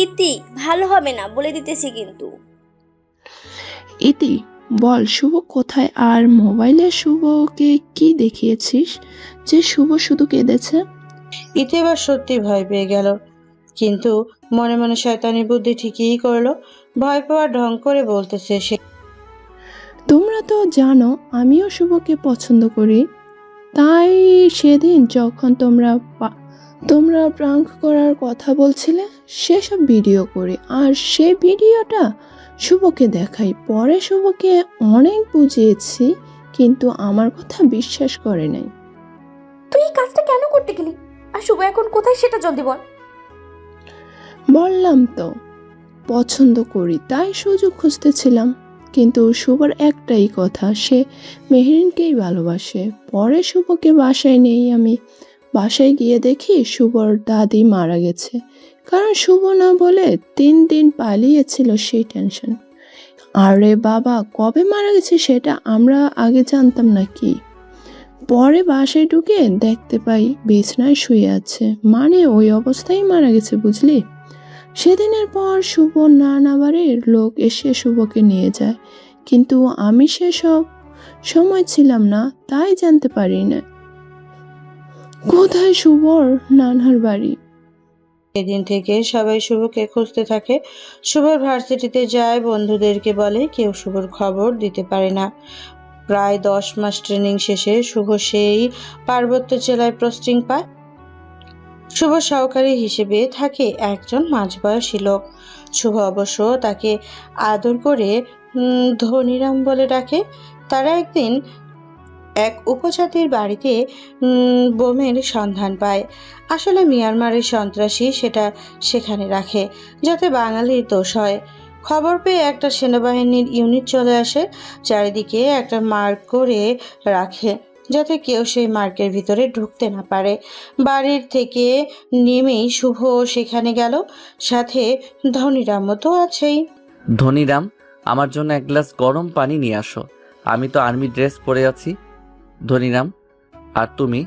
ইতি, ভালো হবে না, বলে দিতেছি কিন্তু। ইতি, বল শুভ কোথায়? আর মোবাইলে শুভকে কি দেখিয়েছিস যে শুভ শুধু কেঁদেছে? ইতি এবার সত্যি ভয় পেয়ে গেল, কিন্তু মনে মনে শয়তানি বুদ্ধি ঠিকই করলো। ভয় পাওয়ার ঢং করে বলতেছে সে। তোমরা তো জানো আমিও শুভকে পছন্দ করি। তাই সেদিন যখন তোমরা প্রাঙ্ক করার কথা বলছিলে, সেসব ভিডিও করি। আর সেই ভিডিওটা শুভকে দেখাই। পরে শুভকে অনেক বুঝিয়েছি, কিন্তু আমার কথা বিশ্বাস করে নাই। তুই এই কাজটা কেন করতে গেলি? আর শুভ এখন কোথায় সেটা জলদি বল। বললাম তো, পছন্দ করি তাই সুযোগ খুঁজতেছিলাম। কিন্তু শুভর একটাই কথা, সে মেহেরিনকেই ভালোবাসে। পরে শুভকে বাসায় নেই আমি। বাসায় গিয়ে দেখি শুভর দাদি মারা গেছে। কারণ শুভ না বলে 3 দিন পালিয়েছিল, সেই টেনশন। আরে বাবা, কবে মারা গেছে সেটা আমরা আগে জানতাম না কি। পরে বাসায় ঢুকে দেখতে পাই বিছনায় শুয়ে আছে, মানে ওই অবস্থায় মারা গেছে, বুঝলি? সেদিনের পর শুভ নানা বাড়ির লোক এসে শুভকে নিয়ে যায়, কিন্তু আমি সেসব সময় ছিলাম না, তাই জানতে পারি না কোথায় শুভর নানার বাড়ি। সেদিন থেকে সবাই শুভকে খুঁজতে থাকে। শুভর ভার্সিটিতে যায়, বন্ধুদেরকে বলে, কেউ শুভর খবর দিতে পারে না। প্রায় 10 মাস ট্রেনিং শেষে শুভ সেই পার্বত্য জেলায় পোস্টিং পায়। শুভ সহকারী হিসেবে থাকে একজন মাঝবয়সী লোক। শুভ অবশ্য তাকে আদর করে ধনীরাম বলে ডাকে। তারা একদিন এক উপজাতির বাড়িতে বোমের সন্ধান পায়। আসলে মিয়ানমারের সন্ত্রাসী সেটা সেখানে রাখে, যাতে বাঙালির দোষ হয়। খবর পেয়ে একটা সেনাবাহিনীর ইউনিট চলে আসে, চারিদিকে একটা মার্ক করে রাখে, যাতে কেউ সেই মার্কের ভিতরে ঢুকতে না পারে। বাড়ির থেকে নেমেই শুভ সেখানে গেল, সাথে ধনীরামও তো আছেই। ধনীরাম, আমার জন্য এক গ্লাস গরম পানি নিয়ে আসো। আমি তো আর্মি ড্রেস পরে আছি। ধনীরাম, আর তুমি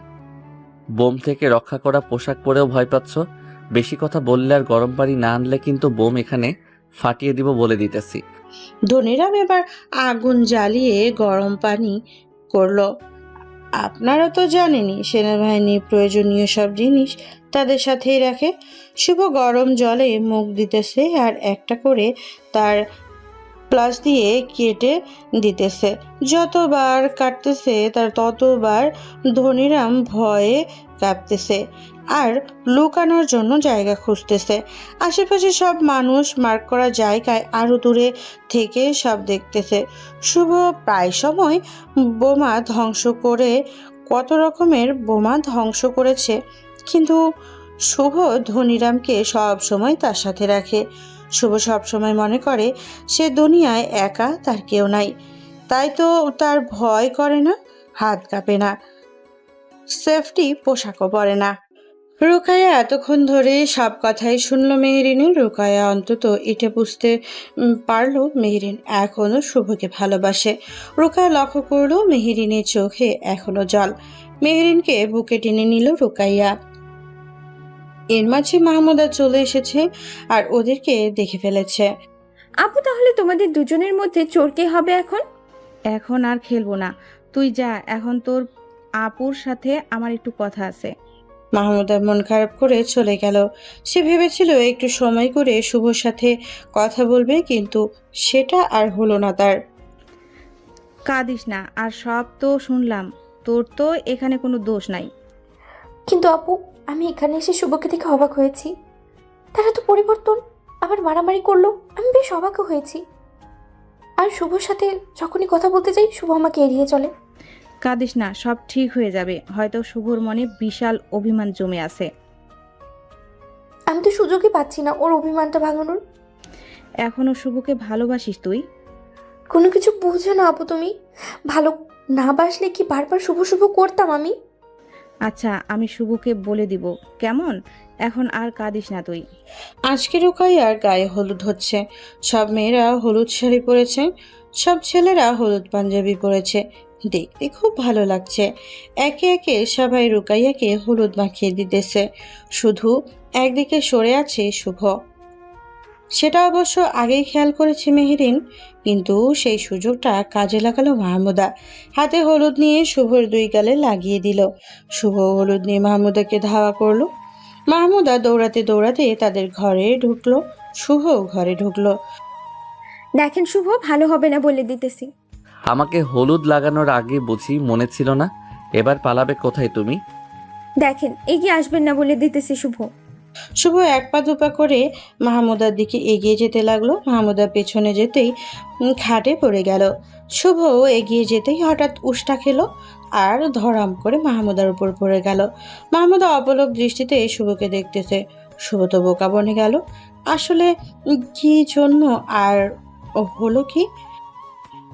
বোম থেকে রক্ষা করা পোশাক পরেও ভয় পাচ্ছ? বেশি কথা বললে আর গরম পানি না আনলে কিন্তু বোম এখানে ফাটিয়ে দিব বলে দিতেছি। ধনীরাম এবার আগুন জ্বালিয়ে গরম পানি করলো। আপনারা তো জানেনই, সেনাবাহিনী প্রয়োজনীয় সব জিনিস তাদের সাথেই রাখে। শুভ গরম জলে মুখ দিতেছে আর একটা করে তার প্লাস দিয়ে কেটে দিতেছে। যতবার কাটতেছে তার ততবার ধনীরাম ভয়ে কাঁপতেছে আর লুকানোর জন্য জায়গা খুঁজতেছে। আশেপাশে সব মানুষ মার্ক করা জায়গায় আরো দূরে থেকে সব দেখতেছে। শুভ প্রায় সময় বোমা ধ্বংস করে, কত রকমের বোমা ধ্বংস করেছে, কিন্তু শুভ ধনীরামকে সব সময় তার সাথে রাখে। শুভ সব সময় মনে করে সে দুনিয়ায় একা, তার কেউ নাই। তাই তো তার ভয় করে না, হাত কাঁপে না, সেফটি পোশাকও পরে না। রুকায়া এতক্ষণ ধরে সব কথাই শুনলো মেহেরিনের। রুকায়া অন্তত এটা বুঝতে পারলো মেহেরিন এখনো শুভকে ভালোবাসে। রুকায়া লক্ষ্য করলো মেহেরিনের চোখে এখনো জল। মেহেরিনকে বুকে টেনে নিল রুকাইয়া। এর মাঝে মাহমুদা চলে এসেছে আর ওদেরকে দেখে ফেলেছে। আপু, তাহলে তোমাদের দুজনের মধ্যে চোর কে হবে এখন? এখন আর খেলবো না, তুই যা। এখন তোর আপুর সাথে আমার একটু কথা আছে। মাহমুদা মন খারাপ করে চলে গেল। সে ভেবেছিল একটু সময় করে শুভর সাথে কথা বলবে, কিন্তু সেটা আর হলো না তার। কাঁদিস না, আর সব তো শুনলাম, তোর তো এখানে কোনো দোষ নাই। কিন্তু আপু, আমি এখানে এসে শুভকে দেখে অবাক হয়েছি। তারা তো পরিবর্তন, আবার মারামারি করলো। আমি বেশ অবাকও হয়েছি। আর শুভর সাথে যখনই কথা বলতে যাই, শুভ আমাকে এড়িয়ে চলে। কাঁদিস না, সব ঠিক হয়ে যাবে। হয়তো শুভর মনে বিশাল অভিমান জমে আছে। আমি তো সুযোগই পাচ্ছি না ওর অভিমানটা ভাঙানোর। এখনো শুভকে ভালোবাসিস তুই? কোনো কিছু বুঝো না আপু তুমি। ভালো না বাসলে কি বারবার শুভ শুভ করতাম আমি? আচ্ছা, আমি শুভকে বলে দিব, কেমন? এখন আর কাঁদিস না তুই। আজকে রুকাইয়ার গায়ে হলুদ হচ্ছে। সব মেয়েরা হলুদ শাড়ি পরেছে, সব ছেলেরা হলুদ পাঞ্জাবি পরেছে। দেখতে খুব ভালো লাগছে। একে একে সবাই রুকাইয়াকে হলুদ মাখিয়ে দিতেছে। শুধু একদিকে সরে আছে শুভ। সেটা অবশ্য আগেই খেয়াল করেছে মেহেরিন, কিন্তু সেই সুযোগটা কাজে লাগালো মাহমুদা। হাতে হলুদ নিয়ে শুভর 2 গালে লাগিয়ে দিল। শুভ হলুদ নিয়ে মাহমুদাকে ধাওয়া করলো। মাহমুদা দৌড়াতে দৌড়াতে তাদের ঘরে ঢুকলো। শুভ ঘরে ঢুকলো। দেখেন শুভ, ভালো হবে না বলে দিতেছি। আমাকে হলুদ লাগানোর আগে বুঝি মনে ছিল না? এবার পালাবে কোথায় তুমি? দেখেন, এগিয়ে আসবেন না বলে দিতেছি শুভ। শুভ এক পা দুপা করে মাহমুদার দিকে এগিয়ে যেতে লাগলো। মাহমুদা পেছনে যেতেই খাটে পড়ে গেল। শুভ এগিয়ে যেতেই হঠাৎ উষ্টা খেলো আর ধরাম করে মাহমুদার উপর পড়ে গেল। মাহমুদা অপলক দৃষ্টিতে শুভকে দেখতেছে। শুভ তো বোকা বনে গেল। আসলে কি জন্য আর হলো কি?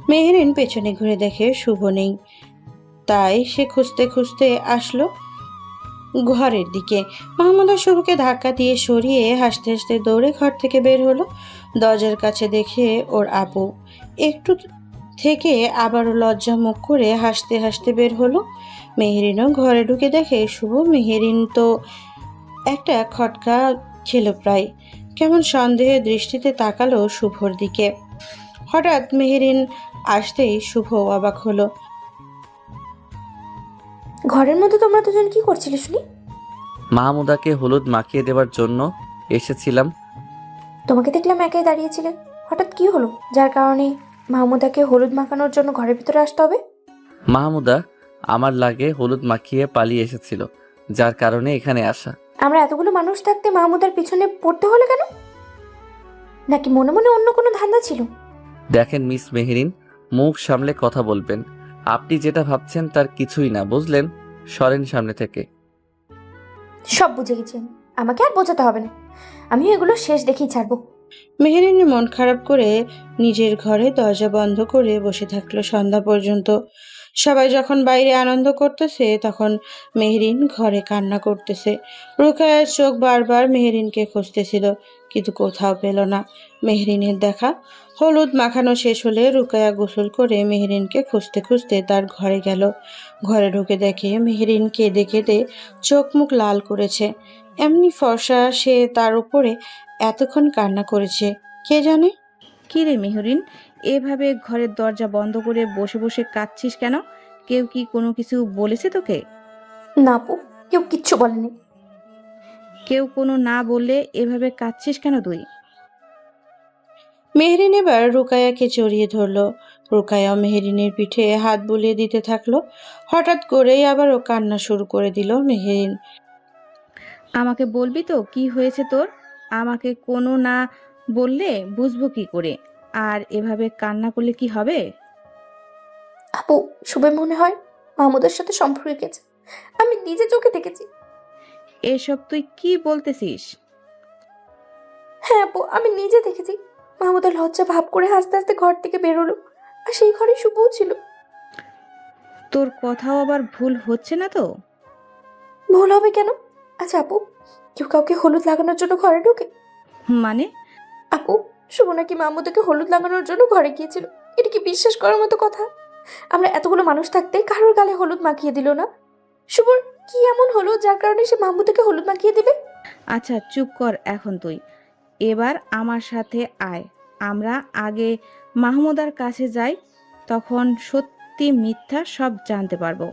মেহেরিন পেছনে ঘুরে দেখে শুভ নেই, তাই সে খুঁজতে খুঁজতে আসলো ঘরের দিকে। মাহমুদা শুভকে ধাক্কা দিয়ে সরিয়ে হাসতে হাসতে দৌড়ে ঘর থেকে বের হলো। দরজার কাছে দেখে ওর আপু একটু থেকে আবারও লজ্জা মুখ করে হাসতে হাসতে বের হলো। মেহেরিনও ঘরে ঢুকে দেখে শুভ। মেহেরিন তো একটা খটকা খেলো প্রায়। কেমন সন্দেহের দৃষ্টিতে তাকালো শুভর দিকে। হঠাৎ মেহেরিন আসতেই শুভ অবাক হলো। ঘরের মধ্যে তোমরা দুজন কি করছিলে শুনি? মাহমুদাকে হলুদ মাখিয়ে দেওয়ার জন্য এসেছিলাম। তোমাকে দেখলাম একাই দাঁড়িয়েছিলে, হঠাৎ কি হলো যার কারণে মাহমুদাকে হলুদ মাখানোর জন্য ঘরের ভিতরে আসতে হবে? মাহমুদা আমার লাগে হলুদ মাখিয়ে পালিয়ে এসেছিল, যার কারণে এখানে আসা। আমরা এতগুলো মানুষ থাকতে মাহমুদার পিছনে পড়তে হলো কেন? নাকি মনে মনে অন্য কোনো ধান্দা ছিল? দেখেন মিস মেহেরিন, মুখ সামলে কথা বলবেন। আপনি যেটা ভাবছেন তার কিছুই না, বুঝলেন? সরেন সামনে থেকে। সব বুঝে গেছি আমি, আমাকে আর বোঝাতে হবে না। আমি এগুলো শেষ দেখেই ছাড়বো। মেহেরিনের মন খারাপ করে নিজের ঘরে দরজা বন্ধ করে বসে থাকলো সন্ধ্যা পর্যন্ত। সবাই যখন বাইরে আনন্দ করতেছে তখন মেহেরিন ঘরে কান্না করতেছে। রুকায়ার চোখ বারবার মেহেরিনকে খুঁজতেছিল, কিন্তু কোথাও পেল না মেহেরিনের দেখা। হলুদ মাখানো শেষ হলে রুকায়া গোসল করে মেহেরিনকে খুঁজতে খুঁজতে তার ঘরে গেল। ঘরে ঢুকে দেখে মেহেরিন কেঁদে কেঁদে চোখ মুখ লাল করেছে। এমনি ফর্সা সে, তার উপরে এতক্ষণ কান্না করেছে কে জানে। কি রে মেহরিন, এভাবে ঘরের দরজা বন্ধ করে বসে বসে কাঁদছিস কেন? কেউ কি কোনো কিছু বলেছে তোকে? না আপু, কেউ কিচ্ছু বলেনি। কেউ কোনো না বললে এভাবে কাঁদছিস কেন তুই? মেহরিন এবার রুকায়াকে জড়িয়ে ধরলো। রুকায়া মেহরিনের পিঠে হাত বুলিয়ে দিতে থাকলো। হঠাৎ করেই আবারও কান্না শুরু করে দিল মেহরিন। আমাকে বলবি তো কি হয়েছে তোর? আমাকে কোনো না বললে বুঝবো কি করে? আর এভাবে কান্না করলে কি হবে? আপু, শুভে মনে হয় মাহমুদের সাথে সম্পর্ক গেছে, আমি নিজে চোখে দেখেছি। এসব তুই কি বলতেছিস? হ্যাঁ আপু, আমি নিজে দেখেছি। মাহমুদের লজ্জা ভাব করে হাসতে হাসতে ঘর থেকে বেরোলো, আর সেই ঘরে শুভও ছিল। তোর কথাও আবার ভুল হচ্ছে না তো? ভুল হবে কেন? আচ্ছা আপু, কেউ কাউকে হলুদ লাগানোর জন্য ঘরে ঢোকে? মানে? আপু, শুভ নাকি মাহমুদকে হলুদ লাগানোর জন্য ঘরে গিয়েছিল। এটা কি বিশ্বাস করার মতো কথা? আমরা এতগুলো মানুষ থাকতে কারোর গালে হলুদ মাখিয়ে দিল না। শুভর কি এমন হলো যার কারণে সে মাহমুদকে হলুদ মাখিয়ে দিবে? আচ্ছা চুপ কর এখন তুই। এবার আমার সাথে আয়, আমরা আগে মাহমুদার কাছে যাই, তখন সত্যি মিথ্যা সব জানতে পারবো।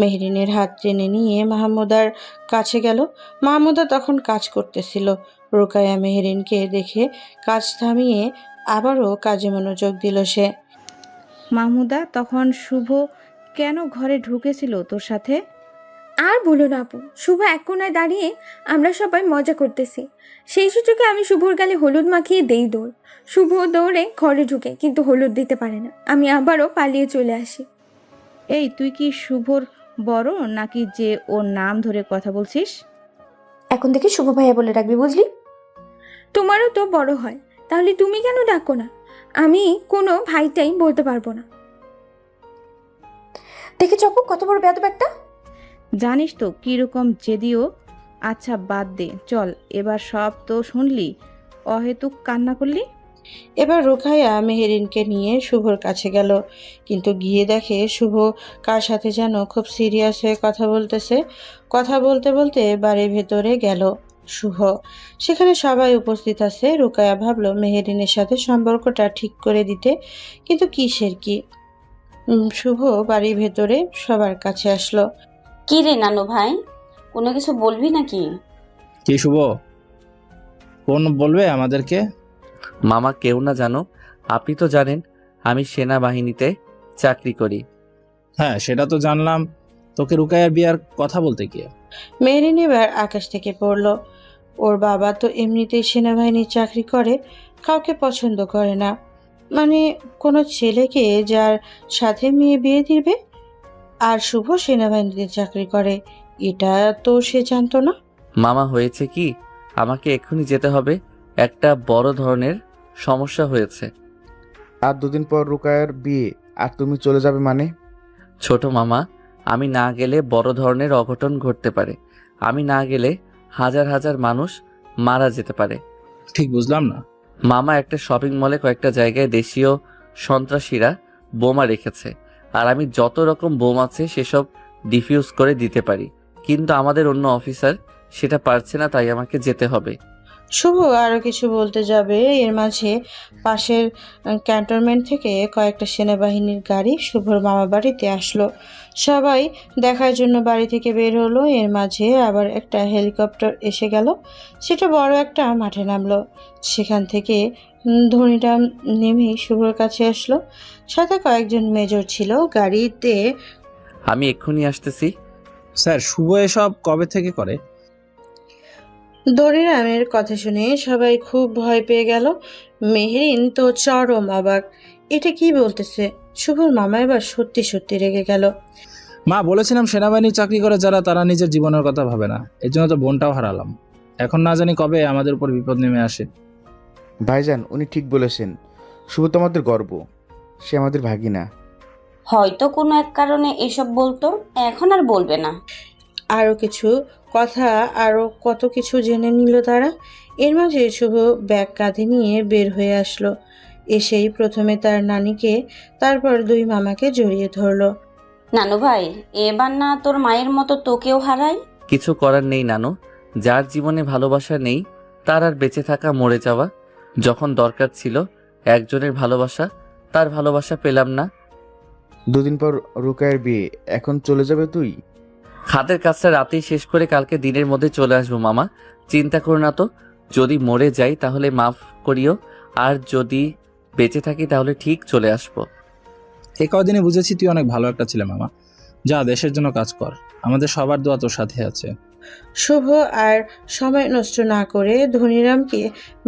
মেহরিনের হাত টেনে নিয়ে মাহমুদার কাছে গেল। মাহমুদা তখন কাজ করতেছিল। রুকায়া মেহরিনকে দেখে কাজ থামিয়ে আবারও কাজে মনোযোগ দিল সে। মাহমুদা, তখন শুভ কেন ঘরে ঢুকেছিল তোর সাথে? আর বলো না আপু, শুভ এক কোনায় দাঁড়িয়ে আমরা সবাই মজা করতেছি। সেই সুযোগে আমি শুভর গালে হলুদ মাখিয়ে দেই দৌড়। শুভ দৌড়ে ঘরে ঢুকে, কিন্তু হলুদ দিতে পারে না। আমি আবারও পালিয়ে চলে আসি। এই তুই কি শুভর বড় নাকি যে ওর নাম ধরে কথা বলছিস? এখন থেকে শুভ ভাইয়া বলে রাখবি, বুঝলি? তোমারও তো বড় হয়, তাহলে তুমি কেন ডাকো না? আমি কোনো ভাইটাই বলতে পারবো না। দেখে চপু কত বড় বেয়াদব একটা। জানিস তো কিরকম জেদিও। আচ্ছা বাদ দে, চল এবার সব তো শুনলি, অহেতুক কান্না করলি। এবার রুকায়া মেহরিনকে নিয়ে শুভর কাছে গেল, কিন্তু গিয়ে দেখে শুভ কার সাথে যেন খুব সিরিয়াস হয়ে কথা বলতেছে। কথা বলতে বলতে বাড়ির ভেতরে গেল শুভ। সেখানে সবাই উপস্থিত আছে। রুকায়া ভাবলো মেহরিনের সাথে সম্পর্কটা ঠিক করে দিতে, কিন্তু কিসের কি। শুভ বাড়ির ভেতরে সবার কাছে আসলো। কি রে নানু ভাই, কোনো কিছু বলবি নাকি? কি শুভ, কোন বলবে আমাদেরকে? মামা কেউ না জানো, আপনি তো জানেন আমি সেনাবাহিনীতে চাকরি করি। হ্যাঁ সেটা তো জানলাম, তোকে রুকায়ার বিয়ার কথা বলতে গিয়ে। মেহরিন এবার আকাশ থেকে পড়লো। ওর বাবা তো এমনিতেই সেনাবাহিনীর চাকরি করে, কাউকে পছন্দ করে না। মানে কোনো ছেলেকে যার সাথে মেয়ে বিয়ে দিবে। আর শুভ সেনাবাহিনীতে চাকরি করে, এটা তো সে জানতো না। মামা হয়েছে কি, আমাকে এক্ষুনি যেতে হবে, একটা বড় ধরনের সমস্যা হয়েছে। আর 2 দিন পর রুকায়ের বিয়ে, আর তুমি চলে যাবে মানে? ছোট মামা, আমি না গেলে বড় ধরনের অঘটন ঘটতে পারে। আমি না গেলে হাজার হাজার মানুষ মারা যেতে পারে। ঠিক বুঝলাম না। মামা একটা শপিং মলে কয়েকটা জায়গায় দেশীয় সন্ত্রাসীরা বোমা রেখেছে, আর আমি যত রকম বোম আছে সেসব ডিফিউজ করে দিতে পারি, কিন্তু আমাদের অন্য অফিসার সেটা পারছে না, তাই আমাকে যেতে হবে। শুভ আরো কিছু বলতে যাবে, এর মাঝে পাশের ক্যান্টনমেন্ট থেকে কয়েকটা সেনাবাহিনীর গাড়ি শুভর মামা বাড়িতে আসলো। সবাই দেখার জন্য বাড়ি থেকে বের হলো। এর মাঝে আবার একটা হেলিকপ্টার এসে গেল, সেটা বড় একটা মাঠে নামলো। সেখান থেকে ধনীরাম নেমে শুভর কাছে আসলো, সাথে কয়েকজন মেজর ছিল গাড়িতে। আমি এক্ষুনি আসতেছি। স্যার, শুভ এসব কবে থেকে করে? ধনীরামের কথা শুনে সবাই খুব ভয় পেয়ে গেল। মেহরিন তো চরম অবাক, এটা কি বলতেছে। শুভর মামা এবার সত্যি সত্যি রেগে গেল। মা, বলেছিলাম সেনাবাহিনীর চাকরি করে যারা, তারা নিজের জীবনের কথা ভাবে না। এর জন্য তো বোনটাও হারালাম। এখন না জানি কবে আমাদের উপর বিপদ নেমে আসে। ভাইজান, উনি ঠিক বলেছেন। শুভ তো আমাদের গর্ব, সে আমাদের ভাগিনা। হয়তো কোনো এক কারণে এসব বলতো, এখন আর বলবে না। আরো কিছু কথা, আরো কত কিছু জেনে নিল তারা। এর মাঝে শুভ ব্যাগ কাঁধে নিয়ে বের হয়ে আসলো। এসেই প্রথমে তার নানিকে, তারপর 2 মামাকে জড়িয়ে ধরলো। নানু ভাই, এবার না তোর মায়ের মতো তোকেও হারাই। কিছু করার নেই নানু, যার জীবনে ভালোবাসা নেই তার আর বেঁচে থাকা মরে যাওয়া। যখন দরকার ছিল একজনের ভালোবাসা, তার ভালোবাসা পেলাম না। 2 দিন পর রুকায়ের বিয়ে, এখন চলে যাবে তুই? খাতের কাজটা রাতেই শেষ করে কালকে দিনের মধ্যে চলে আসবো মামা, চিন্তা করো না তো। যদি মরে যাই তাহলে মাফ করিও, আর যদি বেঁচে থাকি তাহলে ঠিক চলে আসবো। এই কদিনে বুঝেছি তুই অনেক ভালো একটা ছেলে মামা। যা, দেশের জন্য কাজ কর, আমাদের সবার দোয়া তোর সাথে আছে। শুভ আর সময় নষ্ট না করে ধনীরামকে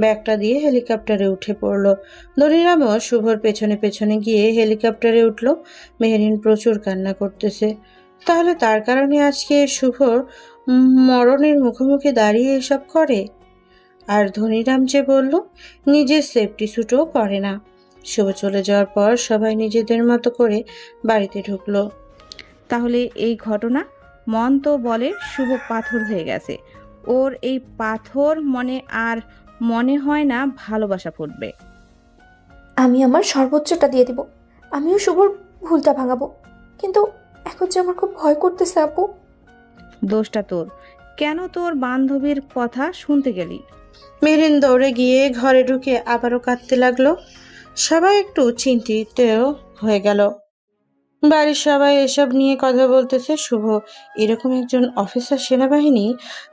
ব্যাগটা দিয়ে হেলিকপ্টারে উঠে পড়লো। ধনীরামও শুভর পেছনে পেছনে গিয়ে হেলিকপ্টারে উঠলো। মেহরিন প্রচুর কান্না করতেছে। তাহলে তার কারণে আজকে শুভর মরণের মুখোমুখি দাঁড়িয়ে এসব করে। আর ধনীরাম যে বলল নিজের সেফটি স্যুটও পরে না। শুভ চলে যাওয়ার পর সবাই নিজেদের মতো করে বাড়িতে ঢুকলো। তাহলে এই ঘটনা, মন তো বলে শুভ পাথর হয়ে গেছে। ওর এই পাথর মনে আর মনে হয় না ভালোবাসা ফুটবে। আমি আমার সর্বোচ্চটা দিয়ে দিব, আমিও শুভর ভুলটা ভাঙাবো। কিন্তু এখন যে আমার খুব ভয় করতেছে আপু। দোষটা তোর, কেন তোর বান্ধবীর কথা শুনতে গেলি? মেরিন দৌড়ে গিয়ে ঘরে ঢুকে আবারও কাঁদতে লাগলো। সবাই একটু চিন্তিত হয়ে গেল। বাড়ির সবাই এসব নিয়ে কথা বলতেছে। শুভ এরকম একজন অফিসার সেনাবাহিনী,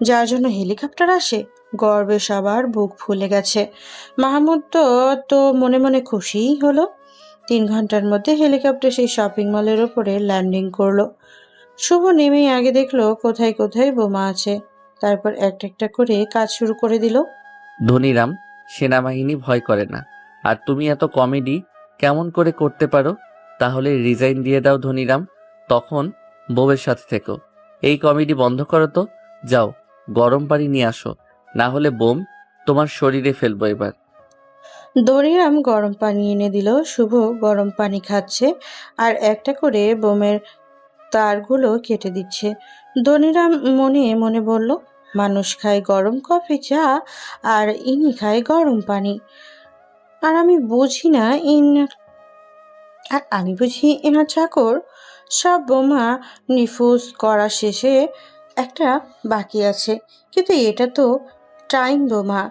যার জন্য হেলিকপ্টার আসে, গর্বে সবার বুক ফুলে গেছে। মাহমুদ তো মনে মনে খুশিই হলো। 3 ঘন্টার মধ্যে হেলিকপ্টার সেই শপিং মলের ওপরে ল্যান্ডিং করলো। শুভ নেমেই আগে দেখলো কোথায় কোথায় বোমা আছে, তারপর একটা একটা করে কাজ শুরু করে দিল। ধনীরাম, সেনাবাহিনী ভয় করে না, আর তুমি এত কমেডি কেমন করে করতে পারো? তাহলে রিজাইন দিয়ে দাও ধনীরাম, তখন বউয়ের সাথে থেকো। এই কমেডি বন্ধ করো তো। যাও, গরম পানি নিয়ে আসো, না হলে বোম তোমার শরীরে ফেলবো এবার। ধনীরাম গরম পানি এনে দিল। শুভ গরম পানি খাচ্ছে আর একটা করে বোমের তারগুলো কেটে দিচ্ছে। ধনীরাম মনে মনে বলল, মানুষ খায় গরম কফি চা, আর ইনি খায় গরম পানি। আর আমি বুঝি না এনার চাকর। সব বোমা নিফুজ করা শেষে একটা বাকি আছে, কিন্তু এটা তো টাইম বোমা।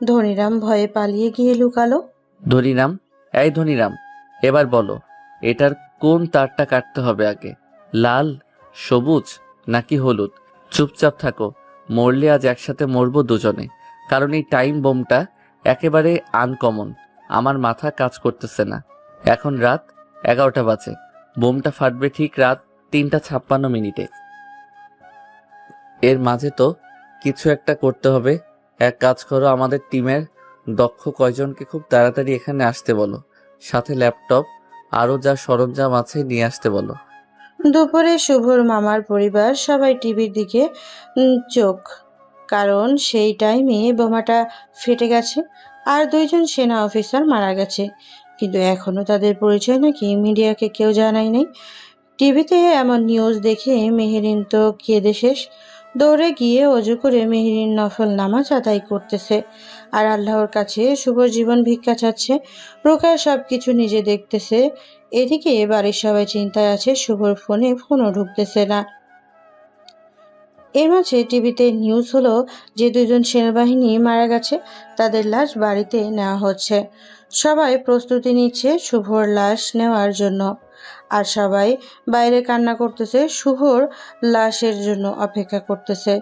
ধনীরাম ভয়ে পালিয়ে গিয়ে লুকালো। ধনীরাম, এই ধনীরাম, এবার বলো এটার কোন তারটা কাটতে হবে আগে, লাল, সবুজ নাকি হলুদ? চুপচাপ থাকো, মরলে আজ একসাথে মরবো দুজনে, কারণ এই টাইম বোমটা একেবারে আনকমন। আমার মাথা কাজ করতেছে না। এখন রাত 11টা বাজে, বোমটা ফাটবে ঠিক রাত 3:56 মিনিটে। এর মাঝে তো কিছু একটা করতে হবে, এক কাজ করো, আমাদের টিমের দক্ষ কয়জনকে খুব তাড়াতাড়ি এখানে আসতে বলো, সাথে ল্যাপটপ আরও যা সরঞ্জাম আছে নিয়ে আসতে বলো। দুপুরে শুভর মামার পরিবার সবাই টিভির দিকে চোখ, কারণ সেই টাইমে বোমাটা ফেটে গেছে আর 2জন সেনা অফিসার মারা গেছে, কিন্তু এখনো তাদের পরিচয় নাকি মিডিয়াকে কেউ জানায় নাই। টিভিতে এমন নিউজ দেখে মেহেরিন তো কেঁদে শেষ। দৌড়ে গিয়ে অজু করে মেহেরিন নফল নামাজ আদায় করতেছে আর আল্লাহর কাছে শুভর জীবন ভিক্ষা চাচ্ছে। রোকেয়া সবকিছু নিজে দেখতেছে। এদিকে বাড়ির সবাই চিন্তায় আছে, শুভর ফোনও ঢুকতেছে না। এর মাঝে টিভিতে নিউজ হলো যে 2জন সেনাবাহিনী মারা গেছে, তাদের লাশ বাড়িতে নেওয়া হচ্ছে। সবাই প্রস্তুতি নিচ্ছে শুভর লাশ নেওয়ার জন্য, আর সবাই বাইরে কান্না করতেছে, শুভর লাশের জন্য অপেক্ষা করতেছে।